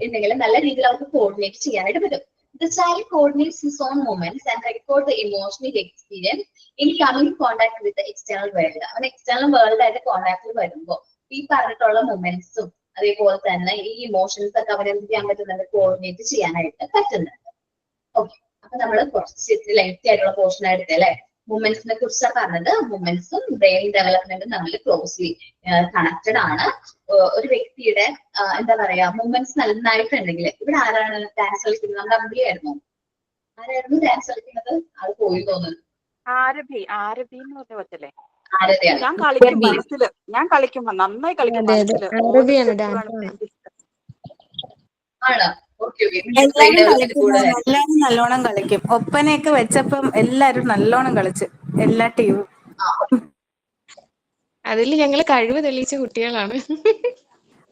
ഉണ്ടെങ്കിൽ നല്ല രീതിയിൽ അവർക്ക് കോർഡിനേറ്റ് ചെയ്യാനായിട്ട് പറ്റും. The child coordinates his own movements and record the emotional experience in coming in contact with the external world. അവൻ എക്സ്റ്റേണൽ വേൾഡ് ആയിട്ട് കോണ്ടാക്റ്റിൽ വരുമ്പോൾ ഈ പറഞ്ഞിട്ടുള്ള മൊമെന്റ്സും അതേപോലെ തന്നെ ഈ ഇമോഷൻസ് ഒക്കെ അവൻ എന്ത് ചെയ്യാൻ പറ്റുന്നുണ്ട്? കോർഡിനേറ്റ് ചെയ്യാനായിട്ട് പറ്റുന്നുണ്ട്. ഓക്കെ, അപ്പൊ നമ്മൾ കുറച്ച് ലെങ്തി ആയിട്ടുള്ള പോർഷൻ ആയിട്ട് അല്ലെ മൂവ്മെന്റ്സിനെ കുറിച്ചാണ് പറഞ്ഞത്. മൂവ്മെന്റ്സും ബ്രെയിൻ ഡെവലപ്മെന്റും തമ്മിൽ ക്ലോസ്ലി കണക്റ്റഡ് ആണ്. ഒരു വ്യക്തിയുടെ എന്താ പറയാ മൂവ്മെന്റ്സ് നന്നായിട്ടുണ്ടെങ്കിൽ, ഇവിടെ ആരാണ് ഡാൻസ് കളിക്കുന്നത്? നമ്മുടെ അമ്പിളിയായിരുന്നു. ആരായിരുന്നു ഡാൻസ് കളിക്കുന്നത്? അത് പോയി തോന്നുന്നു. ആരബി എന്ന് പറഞ്ഞ കൊച്ചല്ലേ? ആരതിയാണ്. ഞാൻ കളിക്കും മനസ്സില്, ഞാൻ കളിക്കും നന്നായി കളിക്കും മനസ്സില്. അറബിയാണ്, ഡാൻസ് ആണ്. ആണോ? Okay okay. എല്ലാരും നല്ലോണം കളിക്കും. ഒപ്പനയൊക്കെ വെച്ചപ്പം എല്ലാരും നല്ലോണം കളിച്ച്, എല്ലാ ടീമും. അതിൽ ഞങ്ങള് കഴിവ് തെളിയിച്ച കുട്ടികളാണ്.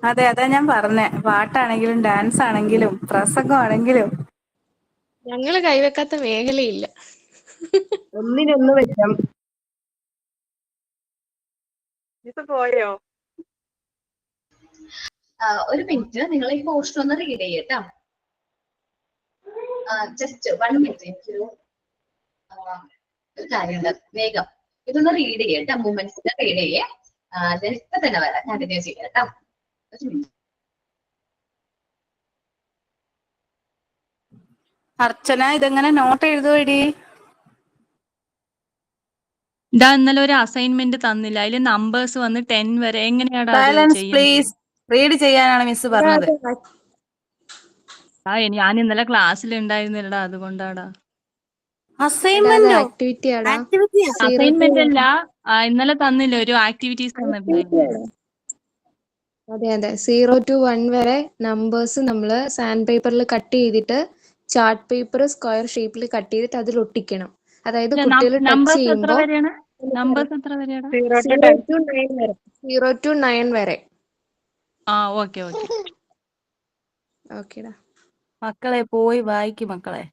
അതെ, അതാ ഞാൻ പറഞ്ഞേ. പാട്ടാണെങ്കിലും ഡാൻസ് ആണെങ്കിലും പ്രസംഗമാണെങ്കിലും ഞങ്ങള് കൈവെക്കാത്ത മേഖലയില്ല. ഒന്നിനൊന്ന് വെച്ചാൽ ഇത് പോയോ? ഒരു മിനിറ്റ്, നിങ്ങൾ ഈ പോസ്റ്റ് ഒന്ന് റീഡ് ചെയ്യട്ടോ. Just 1 minute. എനിക്കൊരു കാര്യമുണ്ട്, വേഗം ഇതൊന്ന് റീഡ് ചെയ്യട്ടോ. മൂവ്മെന്റ്സ് റീഡ് ചെയ്യേ. ഞാൻ ഇപ്പൊ തന്നെ വരാം, കണ്ടിന്യൂ ചെയ്യാം കേട്ടോ. ഒരു മിനിറ്റ്. അർച്ചന, ഇതെങ്ങനെ നോട്ട് എഴുതുവടി? ഇതാ ഇന്നലെ ഒരു അസൈൻമെന്റ് തന്നില്ല, അതില് നമ്പേഴ്സ് വന്ന് 10 വരെ. എങ്ങനെയാടാ അത് സൈലൻസ് ചെയ്യേണ്ടത്? പ്ലീസ്. റീഡ് ചെയ്യാനാണ് മിസ് പറഞ്ഞത്. ഞാൻ ഇന്നലെ ക്ലാസ്സിൽ ഉണ്ടായിരുന്നില്ലടാ, അതുകൊണ്ടാടാ. അസൈൻമെന്റോ? ആക്ടിവിറ്റി ആടാ. ആക്ടിവിറ്റിയാ? അസൈൻമെന്റ് അല്ല, ഇന്നലെ തന്നില്ല, ഒരു ആക്ടിവിറ്റീസ് തന്നിട്ടുണ്ടായിരുന്നു. അതെ അതെ, 0 to 1 വരെ നമ്പേഴ്സ് നമ്മൾ സാൻഡ് പേപ്പറിൽ കട്ട് ചെയ്തിട്ട് ചാർട്ട് പേപ്പർ സ്ക്വയർ ഷേപ്പിൽ കട്ട് ചെയ്തിട്ട് അതിൽ ഒട്ടിക്കണം. അതായത് കുട്ടികൾ ടച്ച് നമ്പേഴ്സ് എത്ര ചെയ്യുമ്പോൾ വരെയാണ്? നമ്പേഴ്സ് എത്ര വരെയാടാ? 0 to 10. 0 to 9 വരെ. 0 to 9 വരെ. ഓക്കെ. ഓക്കേടാ. മക്കളെ പോയി വായിക്കും മക്കളെ.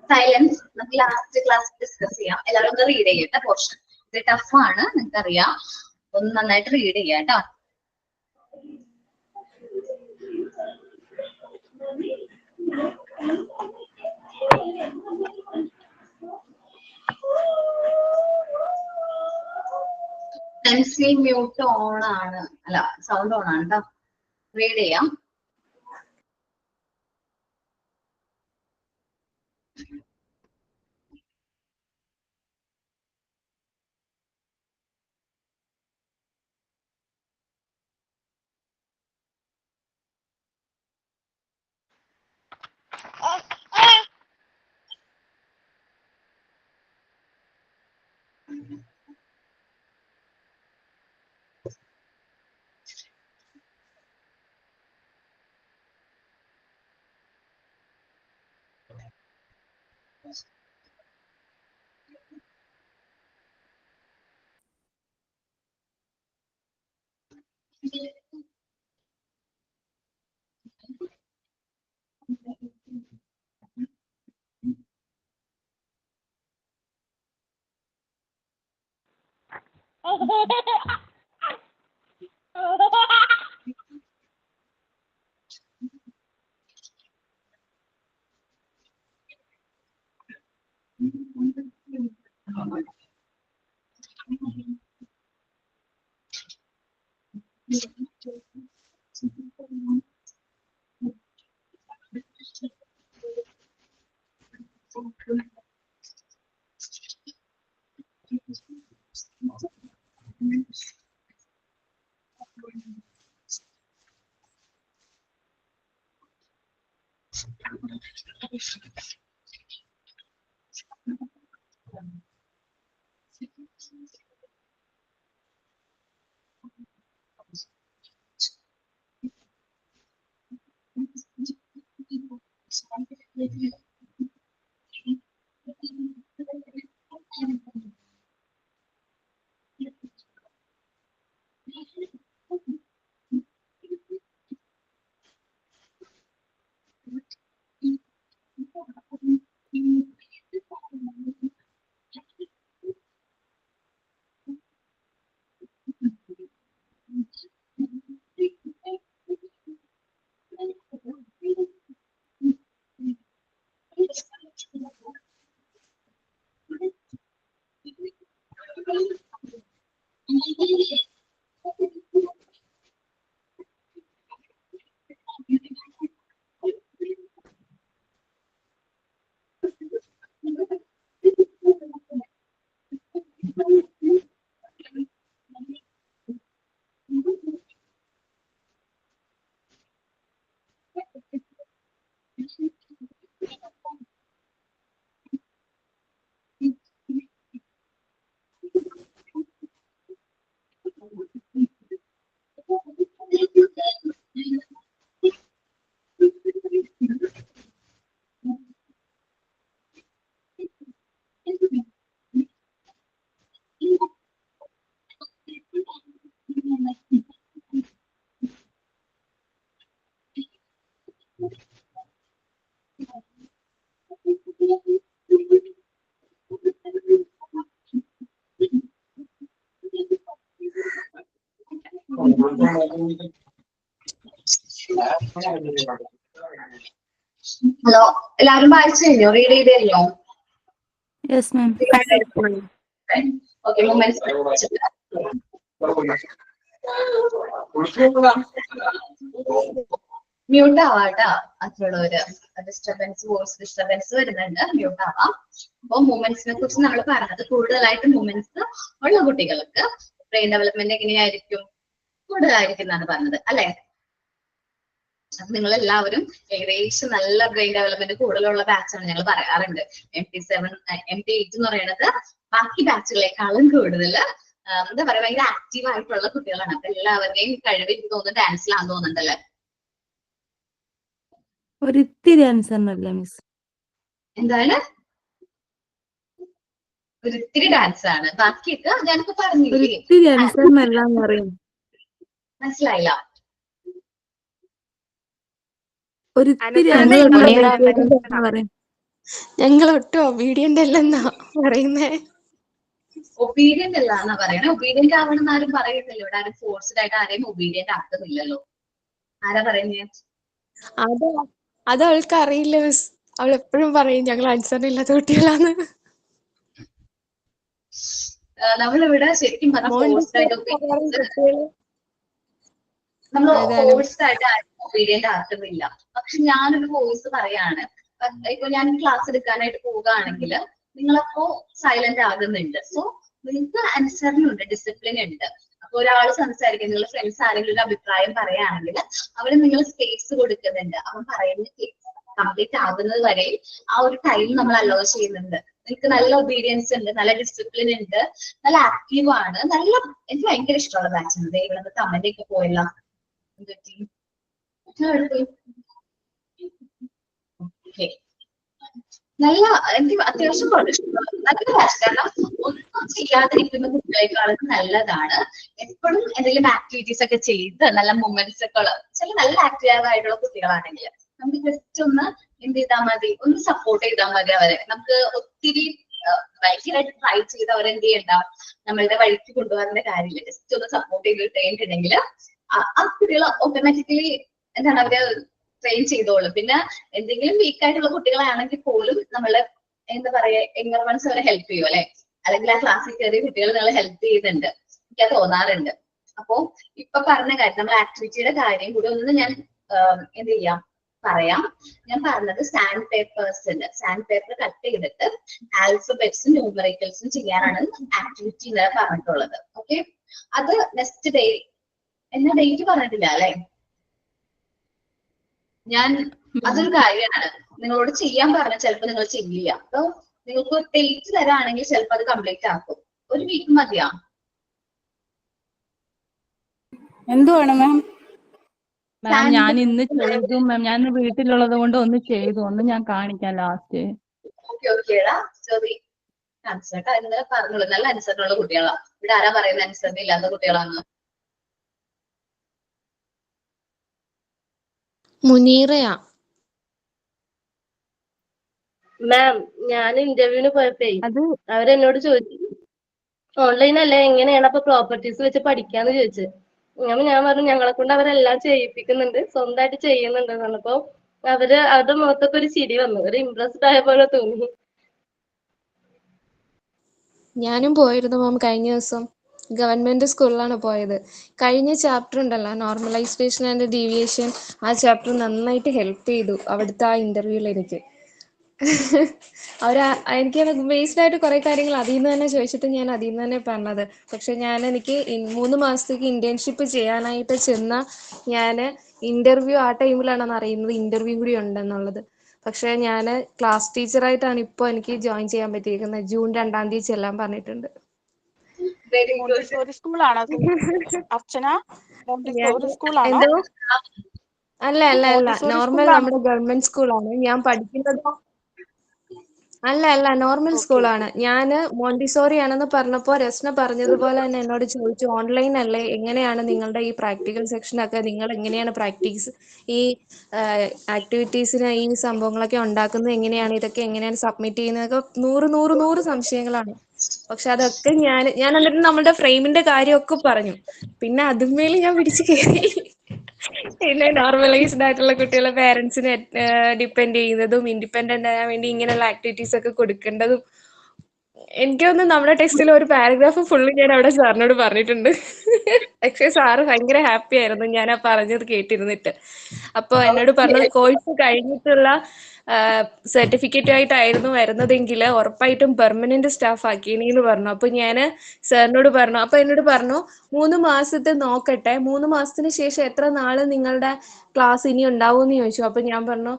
സൈലൻസ് നമുക്ക് ലാസ്റ്റ് ക്ലാസ് ഡിസ്കസ് ചെയ്യാം. എല്ലാവരും ഒന്ന് റീഡ് ചെയ്യട്ടെ പോർഷൻ. ഇത് ടഫാണ്, നിങ്ങൾക്കറിയാം. ഒന്ന് നന്നായിട്ട് റീഡ് ചെയ്യാം കേട്ടോ. പെൻസിൽ മ്യൂട്ട് ഓൺ ആണ്, അല്ല സൗണ്ട് ഓൺ ആണ് കേട്ടോ. റീഡ് ചെയ്യാം. ഹലോ, എല്ലാവരും വായിച്ചു കഴിഞ്ഞോ? റീഡ് ചെയ്ത് കഴിഞ്ഞോ? Yes ma'am. Okay, moments mute ആവാട്ടാ. അതിലുള്ളവര് ഡിസ്റ്റർബൻസ്, വോയിസ് ഡിസ്റ്റർബൻസ് വരുന്നുണ്ട്, മ്യൂട്ട് ആവാം. അപ്പൊ മൂമെന്റ്സിനെ കുറിച്ച് നമ്മൾ പറഞ്ഞത് കൂടുതലായിട്ട് മൂമെന്റ്സ് ഉള്ള കുട്ടികൾക്ക് ബ്രെയിൻ ഡെവലപ്മെന്റ് എങ്ങനെയായിരിക്കും, കൂടുതലായിരിക്കും എന്നാണ് പറഞ്ഞത് അല്ലെ? അപ്പൊ നിങ്ങൾ എല്ലാവരും ഏകദേശം നല്ല ബ്രെയിൻ ഡെവലപ്മെന്റ് കൂടുതലുള്ള ബാച്ചാണ് ഞങ്ങൾ പറയാറുണ്ട്. MT7 MT8 എന്ന് പറയുന്നത് ബാക്കി ബാച്ചുകളെക്കാളും കൂടുതൽ എന്താ പറയാ ഭയങ്കര ആക്റ്റീവ് ആയിട്ടുള്ള കുട്ടികളാണ്. അപ്പൊ എല്ലാവരുടെയും കഴിവ് എനിക്ക് തോന്നുന്നു ഡാൻസിലാന്ന് തോന്നുന്നുണ്ടല്ലേ? ഒരിത്തിരി ആൻസറിനല്ല മിസ്. എന്താണ്? ഒരിത്തിരി ഡാൻസ് ആണ്, ബാക്കിയൊക്കെ ഞാനിപ്പോ പറഞ്ഞില്ലേ. ഒരിത്തിരി ആൻസറിനല്ല എന്ന് പറയും. മനസ്സിലായില്ല? ഒരിത്തിരി പറയും. ഞങ്ങൾ ഒട്ടും ഒബീഡിയന്റ് അല്ലെന്നാ പറയുന്നേ. ഒബീഡിയന്റ് അല്ല എന്നാ പറയണേ. ഒബീഡിയന്റ് ആവണം എന്ന് ആരും പറയുന്നില്ല ഇവിടെ. ആരും ഫോഴ്സ്ഡ് ആയിട്ട് ആരെയും ഒബീഡിയന്റ് ആക്കുന്നില്ലല്ലോ. ആരാ പറയുന്നേ? അത് അവൾക്ക് അറിയില്ല മിസ്. അവൾ എപ്പോഴും പറയും ഞങ്ങൾ ആൻസറിനില്ലാത്ത കുട്ടികളാണ്. നമ്മളിവിടെ ശരിക്കും പറഞ്ഞാൽ ഫോഴ്സ്ഡ് ആയിട്ട് നമ്മൾ ഫോഴ്സ്ഡ് ആയിട്ട് ആരും ഒബീഡിയന്റ് ആക്കുന്നില്ല. പക്ഷെ ഞാനൊരു വോയിസ് പറയാണ്, ഇപ്പൊ ഞാൻ ക്ലാസ് എടുക്കാനായിട്ട് പോവുകയാണെങ്കിൽ നിങ്ങളപ്പോ സൈലന്റ് ആകുന്നുണ്ട്. സോ നിങ്ങൾക്ക് അനുസരണയുണ്ട്, ഡിസിപ്ലിൻ ഉണ്ട്. അപ്പൊ ഒരാൾ സംസാരിക്കും, നിങ്ങളുടെ ഫ്രണ്ട്സ് ആരെങ്കിലും ഒരു അഭിപ്രായം പറയുകയാണെങ്കിൽ അവര് നിങ്ങൾ സ്പേസ് കൊടുക്കുന്നുണ്ട്. അവൻ പറയുന്നത് കംപ്ലീറ്റ് ആകുന്നത് വരെ ആ ഒരു ടൈം നമ്മൾ അലോ ചെയ്യുന്നുണ്ട്. നിങ്ങൾക്ക് നല്ല ഒബീഡിയൻസ് ഉണ്ട്, നല്ല ഡിസിപ്ലിൻ ഉണ്ട്, നല്ല ആക്റ്റീവ് ആണ്. എനിക്ക് ഭയങ്കര ഇഷ്ടമുള്ള ബാച്ചാണ്. ഇവിടെ കമന്റ് ഒക്കെ പോയല്ല. നല്ല എനിക്ക് അത്യാവശ്യം നല്ല ബാച്ച്. കാരണം ഒന്നും ചെയ്യാതിരിക്കുന്ന കുട്ടികളെക്കാളും നല്ലതാണ് എപ്പോഴും എന്തെങ്കിലും ആക്ടിവിറ്റീസ് ഒക്കെ ചെയ്ത് നല്ല മൂമെന്റ്സ് ഒക്കെ ഉള്ള ചില നല്ല ആക്റ്റീവ് ആയിട്ടുള്ള കുട്ടികളാണെങ്കിൽ നമുക്ക് ജസ്റ്റ് ഒന്ന് എന്ത് ചെയ്താൽ മതി, ഒന്ന് സപ്പോർട്ട് ചെയ്താൽ മതി അവരെ. നമുക്ക് ഒത്തിരി ഭയങ്കരമായിട്ട് ട്രൈ ചെയ്ത് അവരെന്ത് ചെയ്യണ്ട, നമ്മളുടെ വഴിക്ക് കൊണ്ടുപോകാനുള്ള കാര്യമില്ല. ജസ്റ്റ് ഒന്ന് സപ്പോർട്ട് ചെയ്ത് കഴിഞ്ഞിട്ടുണ്ടെങ്കിൽ ആ കുട്ടികൾ ഓട്ടോമാറ്റിക്കലി എന്താണ് അവര് ട്രെയിൻ ചെയ്തോളും. പിന്നെ എന്തെങ്കിലും വീക്ക് ആയിട്ടുള്ള കുട്ടികളാണെങ്കിൽ പോലും നമ്മള് എന്താ പറയാ എൻവയറമെന്റ്സ് അവരെ ഹെൽപ്പ് ചെയ്യും അല്ലെ? അല്ലെങ്കിൽ ആ ക്ലാസ്സിൽ കയറിയ കുട്ടികൾ നമ്മളെ ഹെൽപ്പ് ചെയ്യുന്നുണ്ട്, എനിക്ക് തോന്നാറുണ്ട്. അപ്പോ ഇപ്പൊ പറഞ്ഞ കാര്യം നമ്മൾ ആക്ടിവിറ്റിയുടെ കാര്യം കൂടി ഒന്ന് ഞാൻ എന്ത് ചെയ്യാം പറയാം. ഞാൻ പറഞ്ഞത് സാൻഡ് പേപ്പേഴ്സ് ഉണ്ട്. സാൻഡ് പേപ്പർ കട്ട് ചെയ്തിട്ട് ആൽഫബറ്റ്സും ന്യൂമറിക്കൽസും ചെയ്യാനാണ് ആക്ടിവിറ്റി എന്ന് പറഞ്ഞിട്ടുള്ളത്. ഓക്കെ, അത് നെക്സ്റ്റ് ഡേ എന്നാ ഡേറ്റ് പറഞ്ഞിട്ടില്ല അല്ലെ? ഞാൻ അതൊരു കാര്യമാണ് നിങ്ങളോട് ചെയ്യാൻ പറഞ്ഞ ചിലപ്പോ നിങ്ങൾ ചെയ്യില്ല. അപ്പൊ നിങ്ങൾക്ക് ഡേറ്റ് തരാണെങ്കിൽ ചിലപ്പോ അത് കംപ്ലീറ്റ് ആക്കും. ഒരു വീക്ക് മതിയാ? എന്തുവാണ് മാം? മാം ഞാൻ ഇന്ന് ചെയ്തു മാം. ഞാൻ ഇന്ന് വീട്ടിലുള്ളത് കൊണ്ട് ഒന്ന് ചെയ്തു. ഒന്ന് ഞാൻ കാണിക്കാം ലാസ്റ്റ്. ഓക്കെ ഓക്കേടാ, സോറി. അനുസരണ ഇന്നലെ പറഞ്ഞോളൂ, നല്ല അനുസരണമുള്ള കുട്ടികളാ. ഇവിടെ ആരാ പറയുന്ന അനുസരണ ഇല്ലാത്ത കുട്ടികളാണ്? മുനീറയാ. മാം ഞാൻ ഇന്റർവ്യൂവിന് പോയപ്പോ അത് അവരെന്നോട് ചോദിച്ചു ഓൺലൈൻ അല്ലേ, എങ്ങനെയാണ് അപ്പൊ പ്രോപ്പർട്ടീസ് വെച്ച് പഠിക്കാന്ന് ചോദിച്ചു. ഞാൻ പറഞ്ഞു ഞങ്ങളെ കൊണ്ട് അവരെല്ലാം ചെയ്യിപ്പിക്കുന്നുണ്ട്, സ്വന്തമായിട്ട് ചെയ്യുന്നുണ്ട് പറഞ്ഞപ്പോ അവരുടെ മുഖത്തൊക്കെ ഒരു ചിരി വന്നു, ഒരു ഇംപ്രസ്ഡ് ആയ പോലെ തോന്നി. ഞാനും പോയിരുന്നു മാം. കഴിഞ്ഞ ദിവസം ഗവൺമെന്റ് സ്കൂളിലാണ് പോയത്. കഴിഞ്ഞ ചാപ്റ്റർ ഉണ്ടല്ലോ, നോർമലൈസേഷൻ ആൻഡ് ഡീവിയേഷൻ, ആ ചാപ്റ്റർ നന്നായിട്ട് ഹെൽപ്പ് ചെയ്തു അവിടുത്തെ ആ ഇന്റർവ്യൂവിൽ എനിക്ക്. എനിക്ക് ബേസ്ഡ് ആയിട്ട് കുറെ കാര്യങ്ങൾ അതിൽ നിന്ന് തന്നെ ചോദിച്ചിട്ട് ഞാൻ അതിൽ നിന്ന് തന്നെ പറഞ്ഞത്. പക്ഷെ എനിക്ക് 3 മാസത്തേക്ക് ഇന്റേൺഷിപ്പ് ചെയ്യാനായിട്ട് ഞാൻ ഇന്റർവ്യൂ ആ ടൈമിലാണെന്ന് അറിയുന്നത് ഇന്റർവ്യൂ കൂടി ഉണ്ടെന്നുള്ളത്. പക്ഷെ ഞാൻ ക്ലാസ് ടീച്ചറായിട്ടാണ് ഇപ്പോൾ എനിക്ക് ജോയിൻ ചെയ്യാൻ പറ്റിയിരിക്കുന്നത്. ജൂൺ 2-ാം തീയതി ചെല്ലാൻ പറഞ്ഞിട്ടുണ്ട്. മോണ്ടിസോറി സ്കൂളാണോ അർച്ചന? മോണ്ടിസോറി സ്കൂളാണോ? എന്തോ? അല്ല മോണ്ടിസോറി നോർമൽ സ്കൂളാണോ? നമ്മുടെ ഗവൺമെന്റ് സ്കൂളാണ് ഞാൻ പഠിക്കുന്നത്. അല്ല നോർമൽ സ്കൂളാണ്. ഞാന് മോണ്ടിസോറി ആണെന്ന് പറഞ്ഞപ്പോ രസ്ന പറഞ്ഞതുപോലെ തന്നെ എന്നോട് ചോദിച്ചു, ഓൺലൈൻ അല്ലേ, എങ്ങനെയാണ് നിങ്ങളുടെ ഈ പ്രാക്ടിക്കൽ സെക്ഷൻ ഒക്കെ, നിങ്ങൾ എങ്ങനെയാണ് പ്രാക്ടീസ് ഈ ആക്ടിവിറ്റീസിന് ഈ സംഭവങ്ങളൊക്കെ ഉണ്ടാക്കുന്നത്, എങ്ങനെയാണ് ഇതൊക്കെ എങ്ങനെയാണ് സബ്മിറ്റ് ചെയ്യുന്നതൊക്കെ 100 സംശയങ്ങളാണ്. പക്ഷെ അതൊക്കെ ഞാൻ എന്നിട്ട് നമ്മുടെ ഫ്രെയിമിന്റെ കാര്യമൊക്കെ പറഞ്ഞു. പിന്നെ അതുമേൽ ഞാൻ പിടിച്ചു കയറി. പിന്നെ നോർമലൈസ്ഡ് ആയിട്ടുള്ള കുട്ടികളെ പേരൻസിനെ ഡിപ്പെൻഡ് ചെയ്യുന്നതും ഇൻഡിപെൻഡന്റ് ആകാൻ വേണ്ടി ഇങ്ങനെയുള്ള ആക്ടിവിറ്റീസ് ഒക്കെ കൊടുക്കേണ്ടതും, എനിക്ക് തോന്നുന്നു നമ്മുടെ ടെക്സ്റ്റിൽ ഒരു പാരഗ്രാഫ് ഫുള്ള് ഞാൻ അവിടെ സാറിനോട് പറഞ്ഞിട്ടുണ്ട്. പക്ഷെ സാറ് ഭയങ്കര ഹാപ്പി ആയിരുന്നു ഞാൻ ആ പറഞ്ഞത് കേട്ടിരുന്നിട്ട്. അപ്പൊ എന്നോട് പറഞ്ഞത് കോഴ്സ് കഴിഞ്ഞിട്ടുള്ള സർട്ടിഫിക്കറ്റ് ആയിട്ടായിരുന്നു വരുന്നതെങ്കിൽ ഉറപ്പായിട്ടും പെർമനന്റ് സ്റ്റാഫ് ആക്കിയെന്ന് പറഞ്ഞു. അപ്പൊ ഞാൻ സാറിനോട് പറഞ്ഞു. അപ്പൊ എന്നോട് പറഞ്ഞു 3 മാസത്തെ നോക്കട്ടെ, 3 മാസത്തിന് ശേഷം എത്ര നാള് നിങ്ങളുടെ ക്ലാസ് ഇനി ഉണ്ടാവും എന്ന് ചോദിച്ചു. അപ്പൊ ഞാൻ പറഞ്ഞു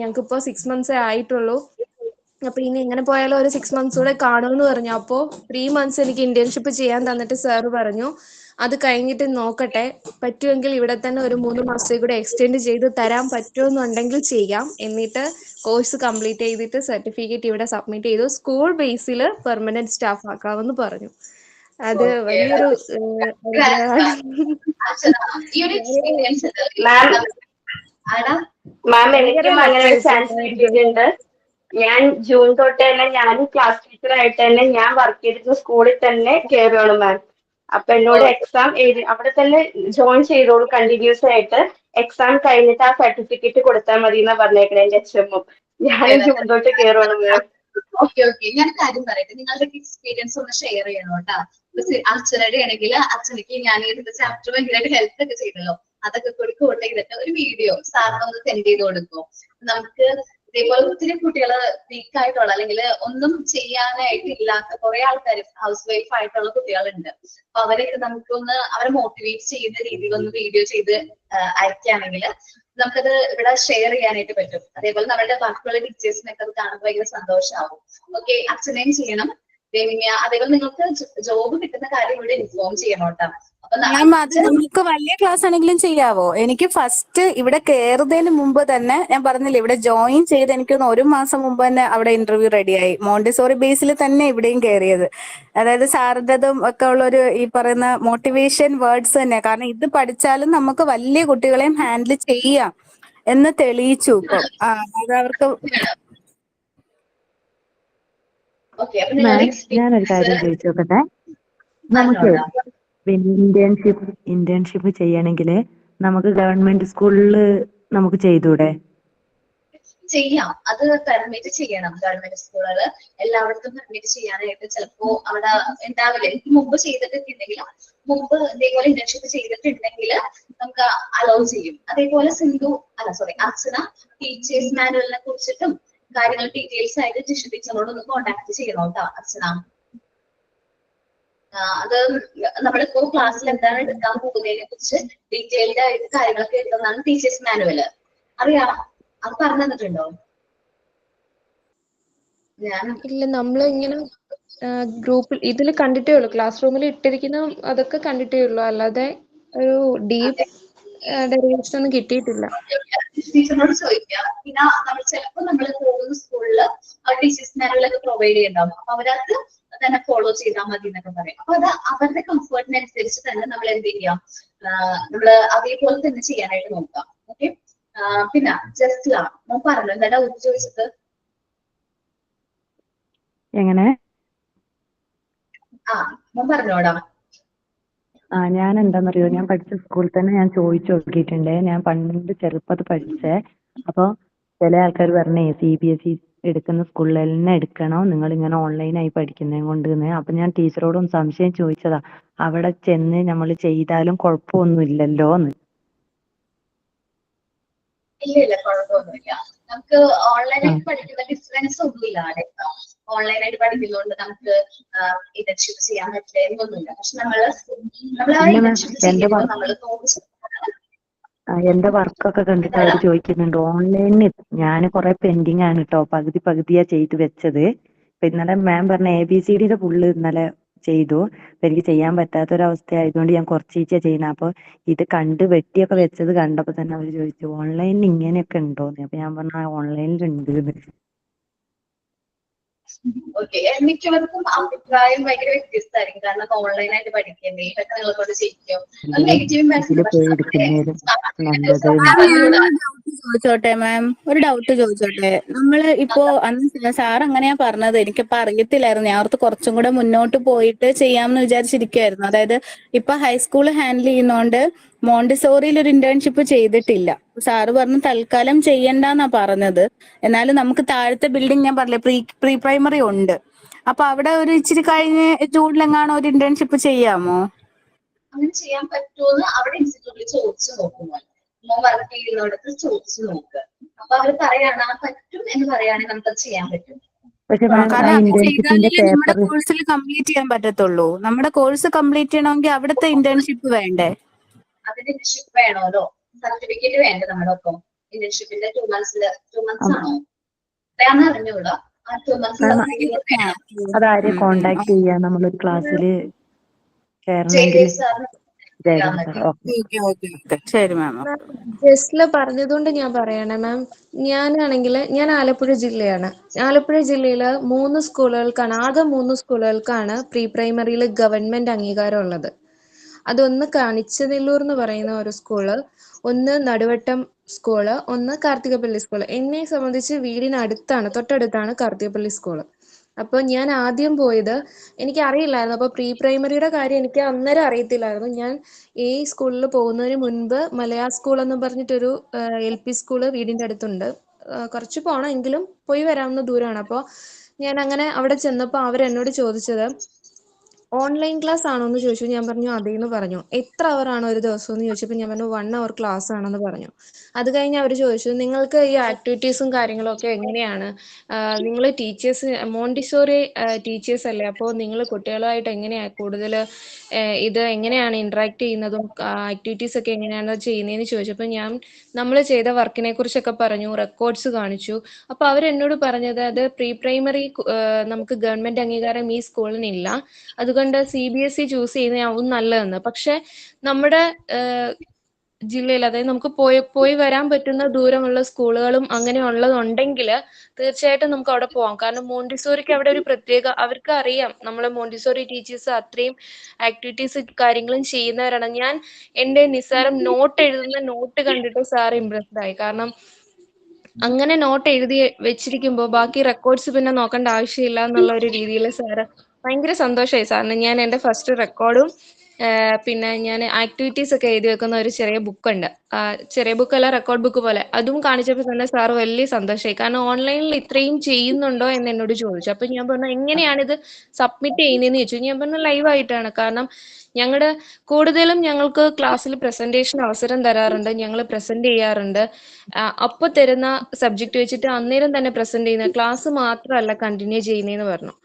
ഞങ്ങൾക്കിപ്പോ 6 months ആയിട്ടുള്ളൂ, അപ്പൊ ഇനി എങ്ങനെ പോയാലും ഒരു 6 months കൂടെ കാണുമെന്ന് പറഞ്ഞു. അപ്പോ 3 months എനിക്ക് ഇന്റേൺഷിപ്പ് ചെയ്യാൻ തന്നിട്ട് സാറ് പറഞ്ഞു അത് കഴിഞ്ഞിട്ട് നോക്കട്ടെ, പറ്റുമെങ്കിൽ ഇവിടെ തന്നെ ഒരു 3 മാസത്തേക്ക് കൂടെ എക്സ്റ്റെൻഡ് ചെയ്ത് തരാൻ പറ്റുമെന്നുണ്ടെങ്കിൽ ചെയ്യാം, എന്നിട്ട് കോഴ്സ് കംപ്ലീറ്റ് ചെയ്തിട്ട് സർട്ടിഫിക്കറ്റ് ഇവിടെ സബ്മിറ്റ് ചെയ്തു സ്കൂൾ ബേസിൽ പെർമനന്റ് സ്റ്റാഫ് ആക്കാമെന്ന് പറഞ്ഞു. അത് വലിയൊരു ഈ ഒരു എക്സ്പീരിയൻസ് മാം എനിക്കും അങ്ങനെ ഒരു ചാൻസ് കിട്ടിയിട്ടുണ്ട്. ഞാൻ ജൂൺ തൊട്ട് തന്നെ ഞാൻ ക്ലാസ് ടീച്ചർ ആയിട്ട് തന്നെ ഞാൻ വർക്ക് ചെയ്തിരുന്ന സ്കൂളിൽ തന്നെ കയറുകയാണ് മാം. അപ്പൊ എന്നോട് എക്സാം എഴുതി അവിടെ തന്നെ ജോയിൻ ചെയ്തോളൂ കണ്ടിന്യൂസ് ആയിട്ട്, എക്സാം കഴിഞ്ഞിട്ട് ആ സർട്ടിഫിക്കറ്റ് കൊടുത്താൽ മതി എന്നാ പറഞ്ഞേക്കണേ എന്റെ HM. ഞാൻ ജൂൺ തൊട്ട് കയറുകയാണ് മാം. ഓക്കെ ഞാൻ കാര്യം പറയട്ടെ, നിങ്ങളുടെ എക്സ്പീരിയൻസ് ഒന്ന് ഷെയർ ചെയ്യണം കേട്ടോ. അച്ഛനയുടെ ആണെങ്കിൽ അച്ഛനക്ക് ഞാൻ ഇതിന്റെ ചാപ്റ്റർ ഭയങ്കരമായിട്ട് ഹെൽപ്പ് ഒക്കെ ചെയ്തല്ലോ, അതൊക്കെ കൂടി കോട്ട് ചെയ്തിട്ട് ഒരു വീഡിയോ സാറിന് ഒന്ന് സെൻഡ് ചെയ്ത് കൊടുക്കും. നമുക്ക് ഇതേപോലെ ഒത്തിരി കുട്ടികള് വീക്ക് ആയിട്ടുള്ള അല്ലെങ്കിൽ ഒന്നും ചെയ്യാനായിട്ട് ഇല്ലാത്ത കുറെ ആൾക്കാർ ഹൗസ് വൈഫ് ആയിട്ടുള്ള കുട്ടികളുണ്ട്. അപ്പൊ അവരെയൊക്കെ നമുക്കൊന്ന് അവരെ മോട്ടിവേറ്റ് ചെയ്യുന്ന രീതിയിൽ ഒന്ന് വീഡിയോ ചെയ്ത് അയക്കുകയാണെങ്കിൽ നമുക്കത് ഇവിടെ ഷെയർ ചെയ്യാനായിട്ട് പറ്റും. അതേപോലെ നമ്മുടെ ബാക്കിയുള്ള ടീച്ചേഴ്സിനൊക്കെ അത് കാണുമ്പോൾ ഭയങ്കര സന്തോഷമാവും. ഓക്കെ, അച്ഛനെയും ചെയ്യണം. അതേപോലെ നിങ്ങൾക്ക് ജോബ് കിട്ടുന്ന കാര്യം ഇവിടെ ഇൻഫോം ചെയ്യണം കേട്ടോ. മാം അത് നമുക്ക് വലിയ ക്ലാസ് ആണെങ്കിലും ചെയ്യാവോ? എനിക്ക് ഫസ്റ്റ് ഇവിടെ കയറുന്നതിന് മുമ്പ് തന്നെ ഞാൻ പറഞ്ഞില്ലേ, ഇവിടെ ജോയിൻ ചെയ്ത് എനിക്കൊന്ന് 1 മാസം മുമ്പ് തന്നെ അവിടെ ഇന്റർവ്യൂ റെഡിയായി. മോണ്ടിസോറി ബേസിൽ തന്നെ ഇവിടെയും കയറിയത്. അതായത് സാറിൻ്റെതും ഒക്കെ ഉള്ളൊരു ഈ പറയുന്ന മോട്ടിവേഷൻ വേർഡ്സ് തന്നെ. കാരണം ഇത് പഠിച്ചാലും നമുക്ക് വലിയ കുട്ടികളെയും ഹാൻഡിൽ ചെയ്യാം എന്ന് തെളിയിച്ചു ഇപ്പം. അത് അവർക്ക് ഞാനൊരു കാര്യം ചോദിച്ചോക്കട്ടെ. നമുക്ക് പിന്നെ ഇന്റേൺഷിപ്പ് ചെയ്യണമെങ്കിൽ നമുക്ക് ഗവൺമെന്റ് സ്കൂളിൽ നമുക്ക് ചെയ്തൂടെ? ചെയ്യാം, അത് പെർമിറ്റ് ചെയ്യണം. ഗവൺമെന്റ് സ്കൂളുകള് എല്ലായിടത്തും പെർമിറ്റ് ചെയ്യാനായിട്ട് ചിലപ്പോ അവിടെ ഉണ്ടാവില്ല. എനിക്ക് മുമ്പ് ചെയ്തിട്ടുണ്ടെങ്കിൽ മുമ്പ് ഇതേപോലെ ഇന്റേൺഷിപ്പ് ചെയ്തിട്ടുണ്ടെങ്കിൽ നമുക്ക് അലോ ചെയ്യും. അതേപോലെ അർച്ചന ടീച്ചേഴ്സ് മാനുവലിനെ കുറിച്ചിട്ടും കാര്യങ്ങൾ ഡീറ്റെയിൽസ് ആയിട്ട് ജിഷ ടീച്ചറോട് ഒന്ന് കോൺടാക്ട് ചെയ്യണം കേട്ടോ അർച്ചന. അത് നമ്മളിപ്പോ ക്ലാസ്സിൽ എന്താണ് എടുക്കാൻ പോകുന്നതിനെ കുറിച്ച് ഡീറ്റെയിൽഡ് ആയിട്ട് കാര്യങ്ങളൊക്കെ എഴുതുന്നതാണ് ടീച്ചേഴ്സ് മാനുവല്. അറിയാമോ? അത് പറഞ്ഞു തന്നിട്ടുണ്ടോ? ഇല്ല, നമ്മള് ഇങ്ങനെ ഗ്രൂപ്പിൽ ഇതിൽ കണ്ടിട്ടേ ഉള്ളൂ, ക്ലാസ് റൂമിൽ ഇട്ടിരിക്കുന്ന അതൊക്കെ കണ്ടിട്ടേ ഉള്ളൂ, അല്ലാതെ ഒരു ഡീപ്പ് ഡെറിവേഷൻ ഒന്നും കിട്ടിയിട്ടില്ല. ടീച്ചറിനോട് ചോദിക്കാം. പിന്നെ ചിലപ്പോൾ നമ്മൾ പോകുന്ന സ്കൂളില് ടീച്ചേഴ്സ് മാനുവലൊക്കെ പ്രൊവൈഡ് ചെയ്യുന്നുണ്ടാവും. അപ്പൊ അവരത് തന്നെ ഫോളോ ചെയ്താൽ മതി എന്നൊക്കെ പറയും. അപ്പൊ അത് അവരുടെ കംഫർട്ടിനനുസരിച്ച് തന്നെ നമ്മൾ എന്ത് ചെയ്യാം, നമ്മള് അതേപോലെ തന്നെ ചെയ്യാനായിട്ട് നോക്കാം. ഓക്കെ, പിന്നെ ജസ്റ്റ് പറഞ്ഞു എന്താ ചോദിച്ചത്? എങ്ങനെ പറഞ്ഞോടാ. ഞാൻ എന്താണെന്നറിയോ, ഞാൻ പഠിച്ച സ്കൂളിൽ തന്നെ ഞാൻ ചോദിച്ചു നോക്കിയിട്ടുണ്ട്. ഞാൻ പണ്ട് ചെറുപ്പത്തിൽ പഠിച്ചേ. അപ്പൊ ചില ആൾക്കാർ പറഞ്ഞേ CBSE എടുക്കുന്ന സ്കൂളിൽ തന്നെ എടുക്കണോ, നിങ്ങൾ ഇങ്ങനെ ഓൺലൈനായി പഠിക്കുന്നതും കൊണ്ട്. അപ്പൊ ഞാൻ ടീച്ചറോടും സംശയം ചോദിച്ചതാ, അവിടെ ചെന്ന് നമ്മൾ ചെയ്താലും കുഴപ്പമൊന്നുമില്ലല്ലോ എന്ന്. ഇല്ല, കുഴപ്പമൊന്നുമില്ല. നമുക്ക് ഓൺലൈനായിട്ട് പഠിക്കുന്ന ഡിഫറൻസ് ഒന്നുമില്ല. ഓൺലൈനായിട്ട് പഠിക്കുന്നതുകൊണ്ട് നമുക്ക് ഇന്റേൺഷിപ്പ് ചെയ്യാൻ പറ്റില്ല എന്നൊന്നുമില്ല. പക്ഷെ നമ്മൾ ആ ഇന്റേൺഷിപ്പ് ചെയ്യുമ്പോൾ നമ്മൾ എന്റെ വർക്കൊക്കെ കണ്ടിട്ട് അവർ ചോദിക്കുന്നുണ്ട് ഓൺലൈനിൽ. ഞാൻ കുറെ പെൻഡിങ് ആണ് കേട്ടോ, പകുതിയാ ചെയ്ത് വെച്ചത്. ഇപ്പൊ ഇന്നലെ മാം പറഞ്ഞ ABCD ഫുള്ള് ഇന്നലെ ചെയ്തു. അപ്പൊ എനിക്ക് ചെയ്യാൻ പറ്റാത്തൊരവസ്ഥ ആയതുകൊണ്ട് ഞാൻ കുറച്ചീച്ച ചെയ്യുന്നത്. അപ്പൊ ഇത് കണ്ട് വെട്ടിയൊക്കെ വെച്ചത് കണ്ടപ്പോ തന്നെ അവർ ചോദിച്ചു ഓൺലൈനിൽ ഇങ്ങനെയൊക്കെ ഉണ്ടോന്ന്. അപ്പൊ ഞാൻ പറഞ്ഞ ഓൺലൈനിൽ ഉണ്ട്. ഓക്കെ, മിക്കവർക്കും അഭിപ്രായം ഭയങ്കര വ്യത്യസ്തമായിരിക്കും. കാരണം ഓൺലൈനായിട്ട് പഠിക്കണ്ടേ, ഇതൊക്കെ നിങ്ങളെ കൊണ്ട് ചെയ്യിക്കും. നെഗറ്റീവ് ചോദിച്ചോട്ടെ മാം, ഒരു ഡൗട്ട് ചോദിച്ചോട്ടെ? നമ്മള് ഇപ്പോ അന്ന് സാർ അങ്ങനെയാ പറഞ്ഞത്, എനിക്കിപ്പോ അറിയത്തില്ലായിരുന്നു. ഞാൻ ഓർത്ത് കുറച്ചും കൂടെ മുന്നോട്ട് പോയിട്ട് ചെയ്യാമെന്ന് വിചാരിച്ചിരിക്കുവായിരുന്നു. അതായത് ഇപ്പൊ ഹൈസ്കൂൾ ഹാൻഡിൽ ചെയ്യുന്നോണ്ട് മോണ്ടിസോറിയിൽ ഒരു ഇന്റേൺഷിപ്പ് ചെയ്തിട്ടില്ല. സാറ് പറഞ്ഞു തൽക്കാലം ചെയ്യണ്ടെന്നാ പറഞ്ഞത്. എന്നാലും നമുക്ക് താഴത്തെ ബിൽഡിംഗ് ഞാൻ പറഞ്ഞില്ലേ, പ്രീ പ്രൈമറി ഉണ്ട്. അപ്പൊ അവിടെ ഒരു ഇച്ചിരി കഴിഞ്ഞ് ജൂണിലെങ്ങാണോ ഒരു ഇന്റേൺഷിപ്പ് ചെയ്യാമോ? അങ്ങനെ ചെയ്യാൻ പറ്റുമെന്ന് അവിടെ ഇൻസ്റ്റിറ്റ്യൂട്ടിൽ ചോദിച്ചു നോക്കുമ്പോൾ മോൻ വർക്ക് ചെയ്യുന്നിടത്ത് ചോദിച്ചു നോക്കുക. അപ്പൊ അവർ പറയാണ് ആ പറ്റും എന്ന് പറയുകയാണെങ്കിൽ നമുക്കത് ചെയ്യാൻ പറ്റും. പക്ഷെ മാം ആ കാരണം അത് ഇന്റേൺഷിപ്പിന്റെ ചെയ്താലല്ലേ നമ്മുടെ പേപ്പർ കോഴ്സിൽ കംപ്ലീറ്റ് ചെയ്യാൻ പറ്റത്തുള്ളൂ. നമ്മുടെ കോഴ്സ് കംപ്ലീറ്റ് ചെയ്യണമെങ്കിൽ അവിടുത്തെ ഇന്റേൺഷിപ്പ് വേണ്ടേ? അതിന് ഇന്റേൺഷിപ്പ് വേണമല്ലോ, സർട്ടിഫിക്കറ്റ് വേണ്ട നമ്മുടെ ഒപ്പം. ഇന്റേൺഷിപ്പിന്റെ 2 months ആണോ വേണമെന്ന് അറിഞ്ഞൂടാ. ആ 2 months അതാരെ കോണ്ടാക്ട് ചെയ്യാ നമ്മളൊരു ക്ലാസ്സില് ചേരണമെങ്കിൽ? ജയദേവ് സാറിന് ജയദേവ് സാർ. ഓക്കെ. ഓക്കെ. ശരി മാം. ജസ്റ്റില് പറഞ്ഞതുകൊണ്ട് ഞാൻ പറയണേ മാം, ഞാൻ ആലപ്പുഴ ജില്ലയാണ്. ആലപ്പുഴ ജില്ലയില് 3 സ്കൂളുകൾക്കാണ്, ആകെ 3 സ്കൂളുകൾക്കാണ് പ്രീ പ്രൈമറിയിൽ ഗവൺമെന്റ് അംഗീകാരം ഉള്ളത്. അതൊന്ന് കാണിച്ചനെല്ലൂർ എന്ന് പറയുന്ന ഒരു സ്കൂള്, ഒന്ന് നടുവട്ടം സ്കൂള്, ഒന്ന് കാർത്തികപ്പള്ളി സ്കൂള്. എന്നെ സംബന്ധിച്ച് വീടിനടുത്താണ്, തൊട്ടടുത്താണ് കാർത്തികപ്പള്ളി സ്കൂള്. അപ്പൊ ഞാൻ ആദ്യം പോയത്, എനിക്ക് അറിയില്ലായിരുന്നു. അപ്പൊ പ്രീ പ്രൈമറിയുടെ കാര്യം എനിക്ക് അന്നേരം അറിയത്തില്ലായിരുന്നു. ഞാൻ ഈ സ്കൂളിൽ പോകുന്നതിന് മുൻപ് മലയാ സ്കൂൾ എന്ന് പറഞ്ഞിട്ടൊരു LP സ്കൂള് വീടിന്റെ അടുത്തുണ്ട്. കുറച്ച് പോണം, എങ്കിലും പോയി വരാവുന്ന ദൂരമാണ്. അപ്പോൾ ഞാൻ അങ്ങനെ അവിടെ ചെന്നപ്പോൾ അവരെന്നോട് ചോദിച്ചത് ഓൺലൈൻ ക്ലാസ് ആണോ എന്ന് ചോദിച്ചു. ഞാൻ പറഞ്ഞു അതേന്ന് പറഞ്ഞു. എത്ര അവർ ആണോ ഒരു ദിവസം എന്ന് ചോദിച്ചപ്പോൾ ഞാൻ പറഞ്ഞു 1 hour ക്ലാസ് ആണെന്ന് പറഞ്ഞു. അത് കഴിഞ്ഞ് അവർ ചോദിച്ചു നിങ്ങൾക്ക് ഈ ആക്ടിവിറ്റീസും കാര്യങ്ങളും ഒക്കെ എങ്ങനെയാണ്, നിങ്ങൾ ടീച്ചേഴ്സ് മോണ്ടിസോറി ടീച്ചേഴ്സ് അല്ലേ, അപ്പോൾ നിങ്ങൾ കുട്ടികളുമായിട്ട് എങ്ങനെയാണ് കൂടുതൽ ഇത് എങ്ങനെയാണ് ഇന്ററാക്ട് ചെയ്യുന്നതും ആക്ടിവിറ്റീസ് ഒക്കെ എങ്ങനെയാണ് ചെയ്യുന്നതെന്ന് ചോദിച്ചപ്പോൾ നമ്മൾ ചെയ്ത വർക്കിനെ കുറിച്ചൊക്കെ പറഞ്ഞു, റെക്കോർഡ്സ് കാണിച്ചു. അപ്പോൾ അവരെന്നോട് പറഞ്ഞത് അത് പ്രീ പ്രൈമറി നമുക്ക് ഗവൺമെന്റ് അംഗീകാരം ഈ സ്കൂളിനില്ല, അതുകൊണ്ട് CBSE ചൂസ് ചെയ്യുന്നതാവും നല്ലതെന്ന്. പക്ഷെ നമ്മുടെ ജില്ലയിൽ, അതായത് നമുക്ക് പോയി വരാൻ പറ്റുന്ന ദൂരമുള്ള സ്കൂളുകളും അങ്ങനെ ഉള്ളതുണ്ടെങ്കിൽ തീർച്ചയായിട്ടും നമുക്ക് അവിടെ പോവാം. കാരണം മോണ്ടിസോറിക്ക് അവിടെ ഒരു പ്രത്യേക, അവർക്ക് അറിയാം നമ്മളെ മോണ്ടിസോറി ടീച്ചേഴ്സ് അത്രയും ആക്ടിവിറ്റീസ് കാര്യങ്ങളും ചെയ്യുന്നവരാണ്. ഞാൻ എൻ്റെ നിസ്സാരം എഴുതുന്ന നോട്ട് കണ്ടിട്ട് സാർ ഇംപ്രസ്ഡ് ആയി. കാരണം അങ്ങനെ നോട്ട് എഴുതി വെച്ചിരിക്കുമ്പോൾ ബാക്കി റെക്കോർഡ്സ് പിന്നെ നോക്കേണ്ട ആവശ്യമില്ല എന്നുള്ള ഒരു രീതിയിൽ സാറ് ഭയങ്കര സന്തോഷമായി സാറിന്. ഞാൻ എൻ്റെ ഫസ്റ്റ് റെക്കോർഡും പിന്നെ ഞാൻ ആക്ടിവിറ്റീസ് ഒക്കെ എഴുതി വെക്കുന്ന ഒരു ചെറിയ ബുക്കുണ്ട്, ചെറിയ ബുക്കല്ല റെക്കോർഡ് ബുക്ക് പോലെ, അതും കാണിച്ചപ്പോൾ തന്നെ സാറ് വലിയ സന്തോഷമായി. കാരണം ഓൺലൈനിൽ ഇത്രയും ചെയ്യുന്നുണ്ടോ എന്ന് എന്നോട് ചോദിച്ചു. അപ്പൊ ഞാൻ പറഞ്ഞു എങ്ങനെയാണിത് സബ്മിറ്റ് ചെയ്യുന്നതെന്ന് ചോദിച്ചു. ഞാൻ പറഞ്ഞു ലൈവായിട്ടാണ്. കാരണം കൂടുതലും ഞങ്ങൾക്ക് ക്ലാസ്സിൽ പ്രസന്റേഷൻ അവസരം തരാറുണ്ട്, ഞങ്ങൾ പ്രസന്റ് ചെയ്യാറുണ്ട്. അപ്പോൾ തരുന്ന സബ്ജക്ട് വെച്ചിട്ട് അന്നേരം തന്നെ പ്രസന്റ് ചെയ്യുന്ന, ക്ലാസ് മാത്രമല്ല കണ്ടിന്യൂ ചെയ്യുന്നതെന്ന് പറഞ്ഞു.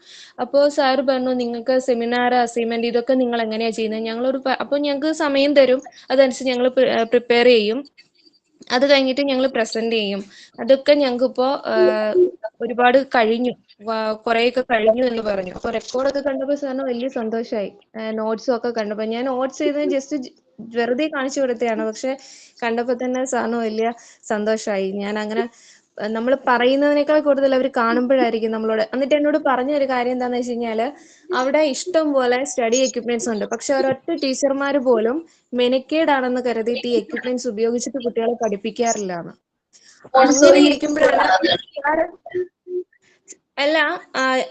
അപ്പോൾ സാറ് പറഞ്ഞു നിങ്ങൾക്ക് സെമിനാർ അസൈൻമെന്റ് ഇതൊക്കെ നിങ്ങൾ എങ്ങനെയാ ചെയ്യുന്നത്, അപ്പോൾ ഞങ്ങൾക്ക് സമയം തരും, അതനുസരിച്ച് ഞങ്ങൾ പ്രിപ്പയർ ചെയ്യും, അത് കഴിഞ്ഞിട്ട് ഞങ്ങൾ പ്രസന്റ് ചെയ്യും. അതൊക്കെ ഞങ്ങൾക്ക് ഇപ്പോ ഒരുപാട് കഴിഞ്ഞു, കുറെയൊക്കെ കഴിഞ്ഞു എന്ന് പറഞ്ഞു. അപ്പൊ റെക്കോർഡൊക്കെ കണ്ടപ്പോൾ സാറിന് വലിയ സന്തോഷമായി. നോട്ട്സും ഒക്കെ കണ്ടപ്പോൾ, ഞാൻ നോട്ട്സ് ചെയ്ത് ജസ്റ്റ് വെറുതെ കാണിച്ചു കൊടുത്തതാണ്, പക്ഷെ കണ്ടപ്പോൾ തന്നെ സാറിന് വലിയ സന്തോഷമായി. ഞാൻ അങ്ങനെ നമ്മൾ പറയുന്നതിനേക്കാൾ കൂടുതൽ അവർ കാണുമ്പോഴായിരിക്കും നമ്മളോട്. എന്നിട്ട് എന്നോട് പറഞ്ഞ ഒരു കാര്യം എന്താണെന്ന് വെച്ച് കഴിഞ്ഞാൽ അവിടെ ഇഷ്ടം പോലെ സ്റ്റഡി എക്യുപ്മെന്റ്സ് ഉണ്ട്, പക്ഷെ ഒരൊറ്റ ടീച്ചർമാർ പോലും മെനക്കേടാണെന്ന് കരുതിയിട്ട് ഈ എക്യുപ്മെന്റ്സ് ഉപയോഗിച്ചിട്ട് കുട്ടികളെ പഠിപ്പിക്കാറില്ല എന്ന്. അങ്ങനെ ഇരിക്കുമ്പോഴാണ്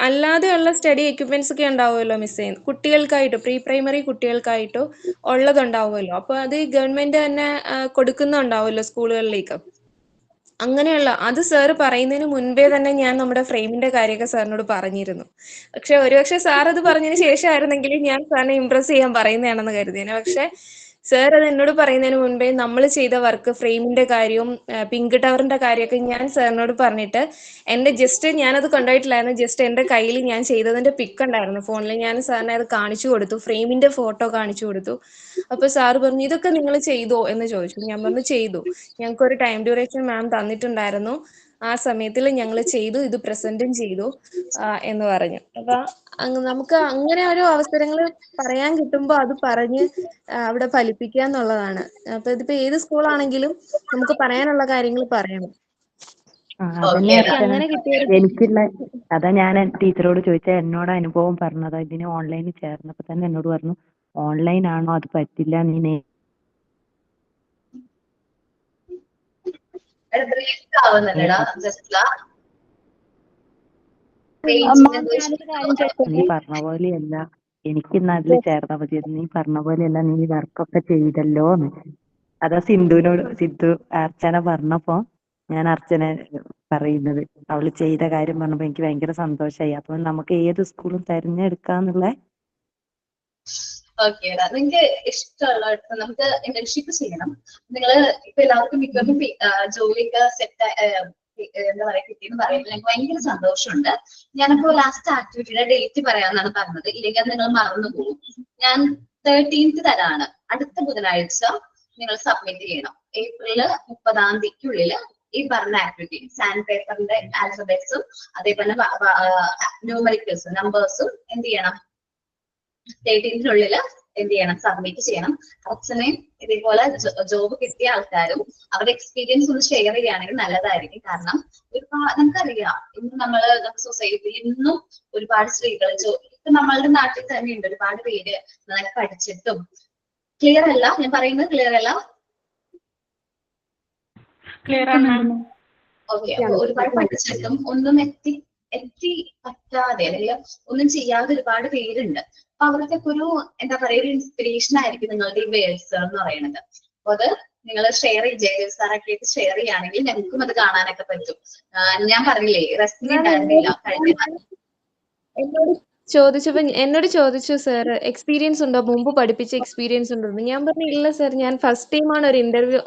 അല്ലാതെയുള്ള സ്റ്റഡി എക്യുപ്മെന്റ്സ് ഒക്കെ ഉണ്ടാവുമല്ലോ മിസ് ചെയ്യുന്നത് കുട്ടികൾക്കായിട്ട്, പ്രീ പ്രൈമറി കുട്ടികൾക്കായിട്ടോ ഉള്ളതുണ്ടാവുമല്ലോ. അപ്പൊ അത് ഗവൺമെന്റ് തന്നെ കൊടുക്കുന്നുണ്ടാവുമല്ലോ സ്കൂളുകളിലേക്ക്. അങ്ങനെയുള്ള അത് സാറ് പറയുന്നതിന് മുൻപേ തന്നെ ഞാൻ നമ്മുടെ ഫ്രെയിമിന്റെ കാര്യമൊക്കെ സാറിനോട് പറഞ്ഞിരുന്നു. പക്ഷെ ഒരുപക്ഷെ സാർ അത് പറഞ്ഞതിന് ശേഷമായിരുന്നെങ്കിൽ ഞാൻ സാറിനെ ഇംപ്രസ് ചെയ്യാൻ പറയുന്നതാണെന്ന് കരുതിയേനെ. പക്ഷെ സാർ അത് എന്നോട് പറയുന്നതിന് മുൻപേ നമ്മൾ ചെയ്ത വർക്ക്, ഫ്രെയിമിന്റെ കാര്യവും പിങ്ക് ടവറിന്റെ കാര്യമൊക്കെ ഞാൻ സാറിനോട് പറഞ്ഞിട്ട് ഞാനത് കൊണ്ടുപോയിട്ടില്ലായിരുന്നു, ജസ്റ്റ് എൻ്റെ കയ്യിൽ ഞാൻ ചെയ്തതിന്റെ പിക്ക് ഉണ്ടായിരുന്നു ഫോണിൽ, ഞാൻ സാറിനെ അത് കാണിച്ചു കൊടുത്തു, ഫ്രെയിമിന്റെ ഫോട്ടോ കാണിച്ചു കൊടുത്തു. അപ്പൊ സാറ് പറഞ്ഞു ഇതൊക്കെ നിങ്ങൾ ചെയ്തോ എന്ന് ചോദിച്ചു. ഞാൻ പറഞ്ഞു ചെയ്തു, ഞങ്ങൾക്ക് ഒരു ടൈം ഡ്യൂറേഷൻ മാം തന്നിട്ടുണ്ടായിരുന്നു, ആ സമയത്തിൽ ഞങ്ങൾ ചെയ്തു, ഇത് പ്രസന്റും ചെയ്തു എന്ന് പറഞ്ഞു. അപ്പൊ നമുക്ക് അങ്ങനെ ഒരു അവസരങ്ങൾ പറയാൻ കിട്ടുമ്പോൾ അത് പറഞ്ഞ് അവിടെ ഫലിപ്പിക്കുക എന്നുള്ളതാണ്. അപ്പൊ ഇതിപ്പോ ഏത് സ്കൂളാണെങ്കിലും നമുക്ക് പറയാനുള്ള കാര്യങ്ങൾ പറയണം. അതന്നെ അങ്ങനെ കിട്ടിയ എനിക്കുള്ള, അതാ ഞാൻ ടീച്ചറോട് ചോദിച്ച, എന്നോട് അനുഭവം പറഞ്ഞതാ. ഇതിന് ഓൺലൈനിൽ ചേർന്നപ്പോ തന്നെ എന്നോട് പറഞ്ഞു ഓൺലൈൻ ആണോ അത് പറ്റില്ല, നീ ബ്രേക്ക് ആവുന്നല്ലടാ ജസ്റ്റ് ഞാനൊരു കാര്യം ചോദിച്ചോട്ടെ? നീ പറഞ്ഞ പോലെയല്ല, എനിക്ക് ഇന്ന് അതിൽ ചേർന്നാ മതി. നീ പറഞ്ഞ പോലെയല്ല, നീ വർക്കൊക്കെ ചെയ്തല്ലോന്ന്. അതാ സിദ്ധു അർച്ചന പറഞ്ഞപ്പോ ഞാൻ അർച്ചന പറയുന്നത്. അവള് ചെയ്ത കാര്യം പറഞ്ഞപ്പോ എനിക്ക് ഭയങ്കര സന്തോഷായി. അപ്പൊ നമുക്ക് ഏത് സ്കൂളും തെരഞ്ഞെടുക്കാന്നുള്ള ഓക്കെ, നിങ്ങൾക്ക് ഇഷ്ടമുള്ള നമുക്ക് ഇന്റേൺഷിപ്പ് ചെയ്യണം. നിങ്ങൾ ഇപ്പൊ എല്ലാവർക്കും മിക്കവർക്കും ജോലിയൊക്കെ സെറ്റ് എന്താ പറയാ കിട്ടിയെന്ന് പറയുമ്പോൾ എനിക്ക് ഭയങ്കര സന്തോഷമുണ്ട്. ഞാനിപ്പോ ലാസ്റ്റ് ആക്ടിവിറ്റിയുടെ ഡേറ്റ് പറയാമെന്നാണ് പറഞ്ഞത്, ഇല്ലെങ്കിൽ അത് നിങ്ങൾ മറന്നു പോകും. ഞാൻ 13th തരാണ്. അടുത്ത ബുധനാഴ്ച നിങ്ങൾ സബ്മിറ്റ് ചെയ്യണം. ഏപ്രിൽ 30 ഈ പറഞ്ഞ ആക്ടിവിറ്റി സാൻഡ് പേപ്പറിന്റെ ആൽഫബറ്റ്സും അതേപോലെ ന്യൂമറിക്കൽസും നമ്പേഴ്സും എന്ത് ചെയ്യണം, 13th എന്ത് ചെയ്യണം, സബ്മിറ്റ് ചെയ്യണം. അച്ഛനെയും ഇതേപോലെ ജോബ് കിട്ടിയ ആൾക്കാരും അവരുടെ എക്സ്പീരിയൻസ് ഒന്ന് ഷെയർ ചെയ്യുകയാണെങ്കിൽ നല്ലതായിരിക്കും. കാരണം നമുക്കറിയാം ഇന്ന് നമ്മുടെ സൊസൈറ്റിയിൽ ഇന്നും ഒരുപാട് സ്ത്രീകൾ ഇപ്പൊ നമ്മളുടെ നാട്ടിൽ തന്നെ ഉണ്ട് ഒരുപാട് പേര് നന്നായി പഠിച്ചിട്ടും ക്ലിയർ അല്ല. ഞാൻ പറയുന്നത് ക്ലിയർ അല്ല. ഓക്കെ, അപ്പൊ ഒരുപാട് പഠിച്ചിട്ടും ഒന്നും എത്തി പറ്റാതെ അല്ലെങ്കിൽ ഒന്നും ചെയ്യാതെ ഒരുപാട് പേരുണ്ട്. അപ്പൊ അവർക്കൊക്കെ ഒരു എന്താ പറയുക ഒരു ഇൻസ്പിറേഷൻ ആയിരിക്കും നിങ്ങളുടെ ഈ വേഴ്സ് എന്ന് പറയുന്നത്. അപ്പൊ അത് നിങ്ങൾ ഷെയർ ജയദേവ് സാറൊക്കെ ആയിട്ട് ഷെയർ ചെയ്യുകയാണെങ്കിൽ ഞങ്ങൾക്കും അത് കാണാനൊക്കെ പറ്റും. ഞാൻ പറഞ്ഞില്ലേ റെസ്റ്റിംഗ് ഉണ്ടായിരുന്നില്ല കഴിഞ്ഞ എന്നോട് ചോദിച്ചു സാർ എക്സ്പീരിയൻസ് ഉണ്ടോ, മുമ്പ് പഠിപ്പിച്ച എക്സ്പീരിയൻസ് ഉണ്ടോ? ഞാൻ പറഞ്ഞു ഇല്ല സാർ, ഞാൻ ഫസ്റ്റ് ടൈമാണ് ഒരു ഇന്റർവ്യൂ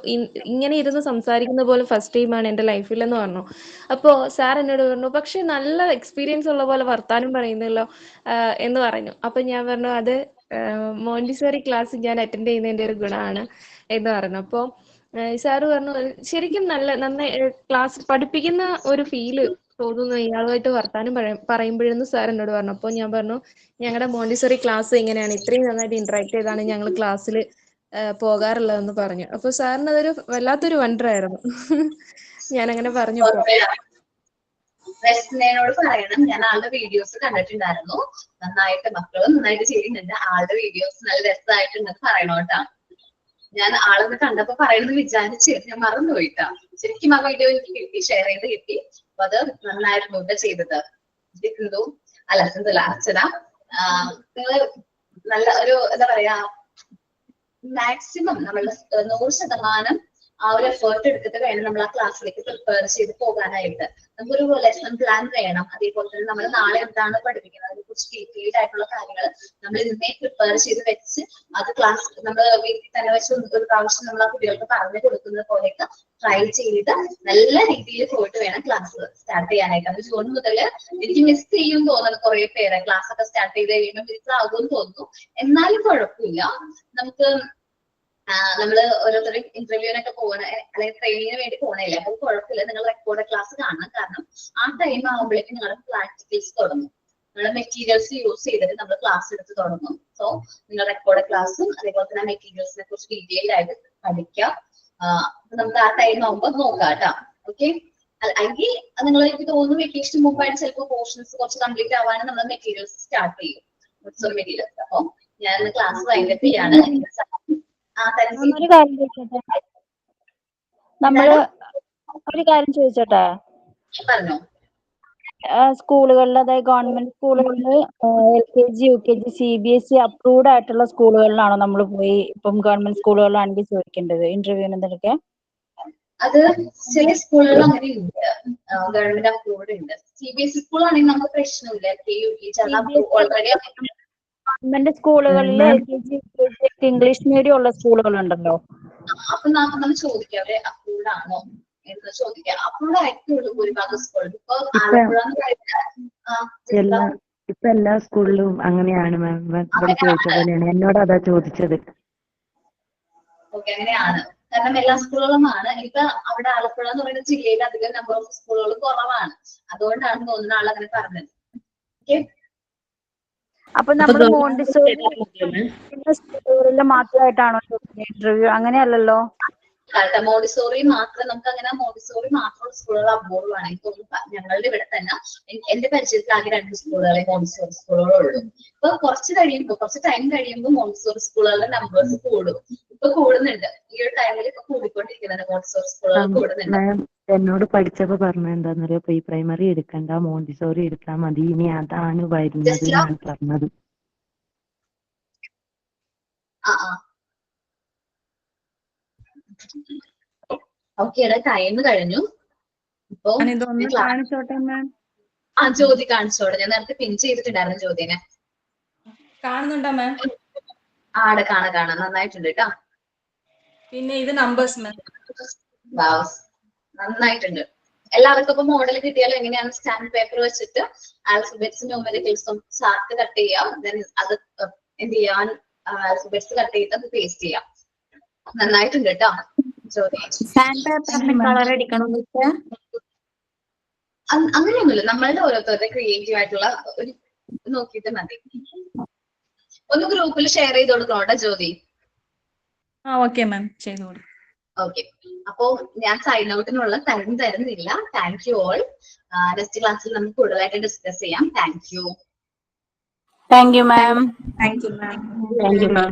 ഇങ്ങനെ ഇരുന്ന് സംസാരിക്കുന്ന പോലെ ഫസ്റ്റ് ടൈമാണ് എൻ്റെ ലൈഫിൽ എന്ന് പറഞ്ഞു. അപ്പോൾ സാർ എന്നോട് പറഞ്ഞു പക്ഷെ നല്ല എക്സ്പീരിയൻസ് ഉള്ള പോലെ വർത്താനം പറയുന്നല്ലോ എന്ന് പറഞ്ഞു. അപ്പൊ ഞാൻ പറഞ്ഞു അത് മോണ്ടിസോറി ക്ലാസ് ഞാൻ അറ്റൻഡ് ചെയ്യുന്നതിന്റെ ഒരു ഗുണമാണ് എന്ന് പറഞ്ഞു. അപ്പോൾ സാറ് പറഞ്ഞു ശരിക്കും നന്നായി ക്ലാസ് പഠിപ്പിക്കുന്ന ഒരു ഫീല് തോന്നുന്നു ഇയാളുമായിട്ട് വർത്താനം പറയുമ്പോഴെന്ന് സാർ എന്നോട് പറഞ്ഞു. അപ്പോൾ ഞാൻ പറഞ്ഞു ഞങ്ങളുടെ മോണ്ടിസറി ക്ലാസ് ഇങ്ങനെയാണ്, ഇത്രയും നന്നായിട്ട് ഇന്ററാക്ട് ചെയ്താണ് ഞങ്ങൾ ക്ലാസ്സിൽ പോകാറുള്ളതെന്ന് പറഞ്ഞു. അപ്പോൾ സാറിന് അതൊരു വല്ലാത്തൊരു വണ്ടർ ആയിരുന്നു. ഞാൻ അങ്ങനെ പറഞ്ഞപ്പോ റെസ്റ്റിനോട് പറയണം, ഞാൻ ആളുടെ വീഡിയോസ് കണ്ടിട്ടുണ്ടായിരുന്നു, നന്നായിട്ട് മക്കളും നന്നായിട്ട് ചെയ്യുന്നുണ്ട്, ആളുടെ വീഡിയോസ് നല്ല രസമായിട്ടുണ്ടെന്ന് പറയണോട്ടാ. ഞാൻ ആളൊന്ന് കണ്ടപ്പോ പറയണമെന്ന് വിചാരിച്ച് ഞാൻ മറന്നുപോയിട്ടാ. ശരിക്കും ആ വീഡിയോ എനിക്ക് കിട്ടി, ഷെയർ ചെയ്ത് കിട്ടി. അപ്പൊ അത് നന്നായിരുന്നു ഇവിടെ ചെയ്തത്. അർച്ചന നിങ്ങള് നല്ല ഒരു എന്താ പറയാ മാക്സിമം നമ്മളുടെ 100% ആ ഒരു എഫേർട്ട് എടുത്തിട്ട് വേണം നമ്മൾ ആ ക്ലാസ്സിലേക്ക് പ്രിപ്പയർ ചെയ്ത് പോകാനായിട്ട്. നമുക്കൊരു ലെസൺ പ്ലാൻ വേണം. അതേപോലെ തന്നെ നമ്മൾ നാളെ എന്താണ് പഠിപ്പിക്കുന്നത് അതിനെ കുറിച്ച് ഡീറ്റെയിൽഡ് ആയിട്ടുള്ള കാര്യങ്ങൾ നമ്മൾ ഇന്നേ പ്രിപ്പയർ ചെയ്ത് വെച്ച് അത് ക്ലാസ് നമ്മൾ വീട്ടിൽ തന്നെ വെച്ച് ഒരു പ്രാവശ്യം നമ്മൾ ആ കുട്ടികൾക്ക് പറഞ്ഞു കൊടുക്കുന്നത് പോലെയൊക്കെ ട്രൈ ചെയ്ത് നല്ല രീതിയിൽ പോയിട്ട് വേണം ക്ലാസ് സ്റ്റാർട്ട് ചെയ്യാനായിട്ട്. അത് ജൂൺ മുതൽ എനിക്ക് മിസ് ചെയ്യും തോന്നുന്നു കുറെ പേരെ. ക്ലാസ് ഒക്കെ സ്റ്റാർട്ട് ചെയ്ത് കഴിയുമ്പോൾ മിസ് ആകുമെന്ന് തോന്നുന്നു. എന്നാലും കുഴപ്പമില്ല, നമുക്ക് നമ്മള് ഓരോരുത്തരും ഇന്റർവ്യൂവിനൊക്കെ പോകണ അല്ലെങ്കിൽ ട്രെയിനിങ്ങിന് വേണ്ടി പോകണല്ലേ, അപ്പൊ കുഴപ്പമില്ല. നിങ്ങൾ റെക്കോർഡ് ക്ലാസ് കാണണം. കാരണം ആ ടൈം ആകുമ്പോഴേക്കും നിങ്ങളുടെ പ്രാക്ടിക്കൽസ് തുടങ്ങും. നിങ്ങളുടെ മെറ്റീരിയൽസ് യൂസ് ചെയ്തിട്ട് നമ്മൾ ക്ലാസ് എടുത്ത് തുടങ്ങും. സോ നിങ്ങൾ റെക്കോർഡ് ക്ലാസ്സും അതേപോലെ തന്നെ മെറ്റീരിയൽസിനെ കുറിച്ച് ഡീറ്റെയിൽഡ് ആയിട്ട് പഠിക്കാം. നമുക്ക് ആ ടൈം ആകുമ്പോൾ നോക്കാം കേട്ടോ. ഓക്കെ, അല്ലെങ്കിൽ നിങ്ങൾ എനിക്ക് തോന്നുന്നു വെക്കേഷൻ മുമ്പായിട്ട് ചിലപ്പോൾ പോർഷൻസ് കുറച്ച് കംപ്ലീറ്റ് ആവാനും നമ്മൾ മെറ്റീരിയൽസ് സ്റ്റാർട്ട് ചെയ്യും. മെറ്റീരിയൽസ്. അപ്പൊ ഞാൻ ക്ലാസ് വൈൻഡപ്പ് ചെയ്യാണ്. ഒരു കാര്യം ചോദിച്ചോട്ടെ? നമ്മള് ഒരു കാര്യം ചോദിച്ചോട്ടെ? പറഞ്ഞോ. സ്കൂളുകളിൽ, അതായത് ഗവൺമെന്റ് സ്കൂളുകളിൽ LKG UKG CBSE അപ്രൂവ്ഡ് ആയിട്ടുള്ള സ്കൂളുകളിലാണോ നമ്മൾ പോയി ഇപ്പം ഗവൺമെന്റ് സ്കൂളുകളിലാണെങ്കിൽ ചോദിക്കേണ്ടത് ഇന്റർവ്യൂവിന് എന്തൊക്കെ? അത് ചില സ്കൂളുകൾ അങ്ങനെ ഉണ്ട്, ഗവൺമെന്റ് അപ്രൂവ്ഡ് ഉണ്ട്. CBSE സ്കൂളാണെങ്കിൽ നമുക്ക് പ്രശ്നമില്ല. ഓൾറെഡി ഗവൺമെന്റ് സ്കൂളുകളിൽ LKG UKG ഇംഗ്ലീഷ് മീഡിയം ഉള്ള സ്കൂളുകളുണ്ടല്ലോ. അപ്പൊ നമ്മൾ ചോദിക്കാം അവരെ അപ്രൂവ്ഡ് ആണോ എന്ന് ചോദിക്കാം. അപ്രൂവ്ഡ് ആയിട്ടുള്ളൂ ഭൂരിഭാഗം സ്കൂളുകൾ. ഇപ്പൊ ആലപ്പുഴ ഇപ്പൊ എല്ലാ സ്കൂളിലും അങ്ങനെയാണ് മാം. ഇവിടെ ചോദിച്ച പോലെയാണ്, എന്നോട് അതാ ചോദിച്ചത്. ഓക്കെ, അങ്ങനെയാണ്. കാരണം എല്ലാ സ്കൂളുകളുമാണ്. ഇപ്പൊ അവിടെ ആലപ്പുഴ എന്ന് പറയുന്ന ജില്ലയിൽ അധികം നമ്പർ ഓഫ് സ്കൂളുകൾ കുറവാണ്. അതുകൊണ്ടാണ് തോന്നുന്ന ആൾ അങ്ങനെ പറഞ്ഞത്. ഓക്കെ, അപ്പൊ നമ്മൾ മോണ്ടിസോറി സ്കൂളുകളിൽ മാത്രമായിട്ടാണോ ഇന്റർവ്യൂ? അങ്ങനെയല്ലല്ലോ. കാരണം മോണ്ടിസോറി മാത്രം നമുക്ക് അങ്ങനെ മോണ്ടിസോറി മാത്രമുള്ള സ്കൂളുകൾ അപൂർവമാണ്. എനിക്ക് തോന്നുന്നു ഞങ്ങളുടെ ഇവിടെ തന്നെ എന്റെ പരിചയത്തിൽ ആകെ 2 സ്കൂളുകളെ മോണ്ടിസോറി സ്കൂളുകളുള്ളൂ. ഇപ്പൊ കുറച്ച് ടൈം കഴിയുമ്പോൾ മോണ്ടിസോറി സ്കൂളുകളുടെ നമ്പേഴ്സ് കൂടും. ഇപ്പൊ കൂടുന്നുണ്ട്, ഈ ഒരു ടൈമിൽ ഇപ്പൊ കൂടിക്കൊണ്ടിരിക്കുന്നുണ്ട് മോണ്ടിസോറി സ്കൂളുകൾ കൂടുന്നുണ്ട്. മാം എന്നോട് പഠിച്ചപ്പോ പറഞ്ഞത് എന്താന്നറിയോ, പ്രീ പ്രൈമറി എടുക്കണ്ട, മോണ്ടിസോറി എടുത്താൽ മതി, ഇനി അതാണ് വരുന്നത് എന്നാണ് പറഞ്ഞത്. ഓക്കെ, ടൈം കഴിഞ്ഞു. ഇപ്പൊ ഞാനിതൊന്ന് കാണിച്ചോട്ടെ മാം. ജ്യോതി കാണിച്ചോട്ടെ. ഞാൻ നേരത്തെ പിൻ ചെയ്തിട്ടുണ്ടായിരുന്നു ജ്യോതിനെ. കാണുന്നുണ്ടോ മാം? ആടെ കാണാം, നന്നായിട്ടുണ്ട് കേട്ടോ. പിന്നെ ഇത് നമ്പേഴ്സ് മാം. നന്നായിട്ടുണ്ട്. എല്ലാവർക്കും ഇപ്പൊ മോഡൽ കിട്ടിയാലും എങ്ങനെയാണ് സ്റ്റാൻഡ് പേപ്പർ വെച്ചിട്ട് ആൽഫബറ്റ്സും ന്യൂമറിക്കൽസും ചാർട്ട് കട്ട് ചെയ്യാം, അത് എന്ത് ചെയ്യാൻ ആൽഫബറ്റ്സ് കട്ട് ചെയ്തിട്ട് അത് പേസ്റ്റ് ചെയ്യാം. നന്നായിട്ടുണ്ട് കേട്ടോ ജ്യോതി. അങ്ങനെയൊന്നുമില്ല, നമ്മളുടെ ഓരോരുത്തരുടെ ക്രിയേറ്റീവ് ആയിട്ടുള്ള ഒരു നോക്കിയിട്ട് മതി. ഒന്ന് ഗ്രൂപ്പിൽ ഷെയർ ചെയ്ത് കൊടുക്കണോട്ടോ ജ്യോതി. ഓക്കെ മാം, ചെയ്തോളൂ. ഓക്കെ, അപ്പോ ഞാൻ സൈൻ ഔട്ടിനുള്ള ടൈം തരുന്നില്ല. Thank you all. നെക്സ്റ്റ് ക്ലാസ്സിൽ നമുക്ക് കൂടുതലായിട്ട് ഡിസ്കസ് ചെയ്യാം. Thank you. Thank you ma'am. Thank you ma'am. Thank you ma'am.